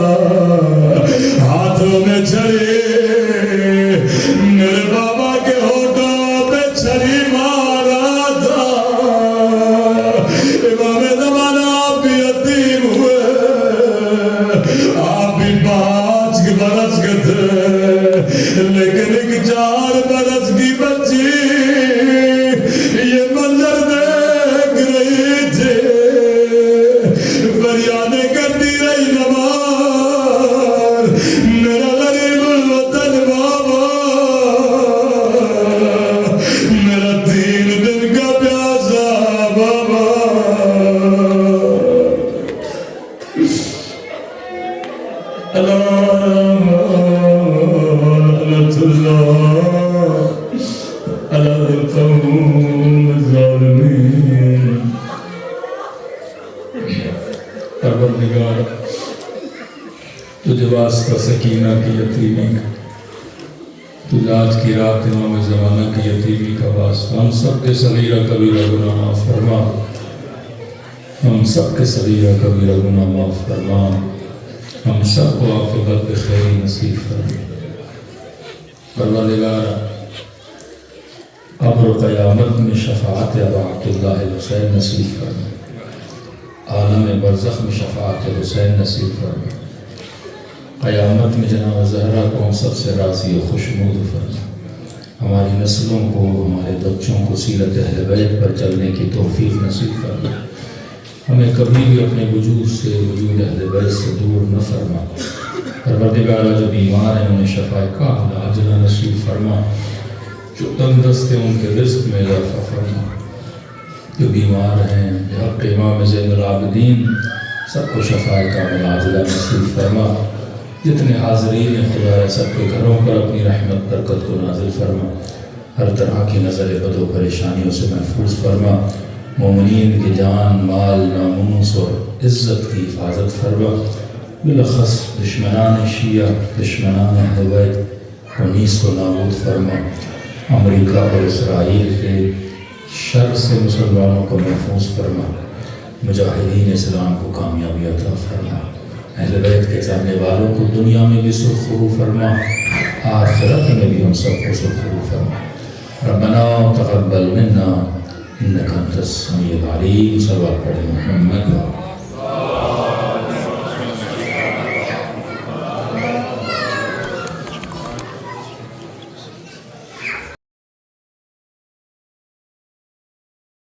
ہاتھوں میں چھری، میرے بابا کے ہونٹوں پہ چھری مارا تھا۔ امام زمانہ آپ بھی یتیم ہوئے، آپ بھی 5 برس کے تھے، لیکن ایک 4 برس کی بچی یہ منظر دیکھ رہی تھی، فریادیں کرتی رہی، نمار میرا غریب الوطن بابا، میرا 3 دن کا پیاسا بابا۔ پروردگار تجھے واسطہ سکینہ کی یتیمی کا، تجھے آج کی رات امام زمانہ کی یتیمی کا واسطہ، ہم سب کے صغیرہ کبیرہ گناہ معاف فرما، ہم سب کے صغیرہ کبیرہ گناہ معاف فرما، ہم سب کو عاقبت خیری نصیب فرما۔ پروردگار قبر و قیامت میں شفاعت ابا عبداللہ حسین نصیب فرما، عالم برزخ میں شفاعت حسین نصیب فرما، قیامت میں جناب زہرا کو ہم سب سے راضی و خوشنود فرما، ہماری نسلوں کو، ہمارے بچوں کو سیرت اہل بیت پر چلنے کی توفیق نصیب فرما، ہمیں کبھی بھی اپنے وجود سے، وجود اہل بیت سے دور نہ فرما۔ پروردگارہ جو بیمار ہیں انہیں شفا کاملہ عاجلہ نصیب فرما، جو تندرست ہیں ان کے رزق میں اضافہ فرما، جو بیمار ہیں بحق امام زین العابدین سب کو شفا کاملہ عاجلہ نصیب فرما، جتنے حاضرین ہیں خدا سب کے گھروں پر اپنی رحمت برکت کو نازل فرما، ہر طرح کی نظر بد و پریشانیوں سے محفوظ فرما، مومنین کی جان، مال، ناموس اور عزت کی حفاظت فرما، بالخص دشمنان شیعہ، دشمنان اہل بیت کو نیست و نابود فرما، امریکہ اور اسرائیل کے شر سے مسلمانوں کو محفوظ فرما، مجاہدین اسلام کو کامیابی عطا فرما، اہل بیت کے چاہنے والوں کو دنیا میں بھی سرخرو فرما، آخرت میں بھی ہم سب کو سرخرو فرما۔ ربنا تقبل منا انک انت السمیع العلیم، صلوات پڑھیں محمد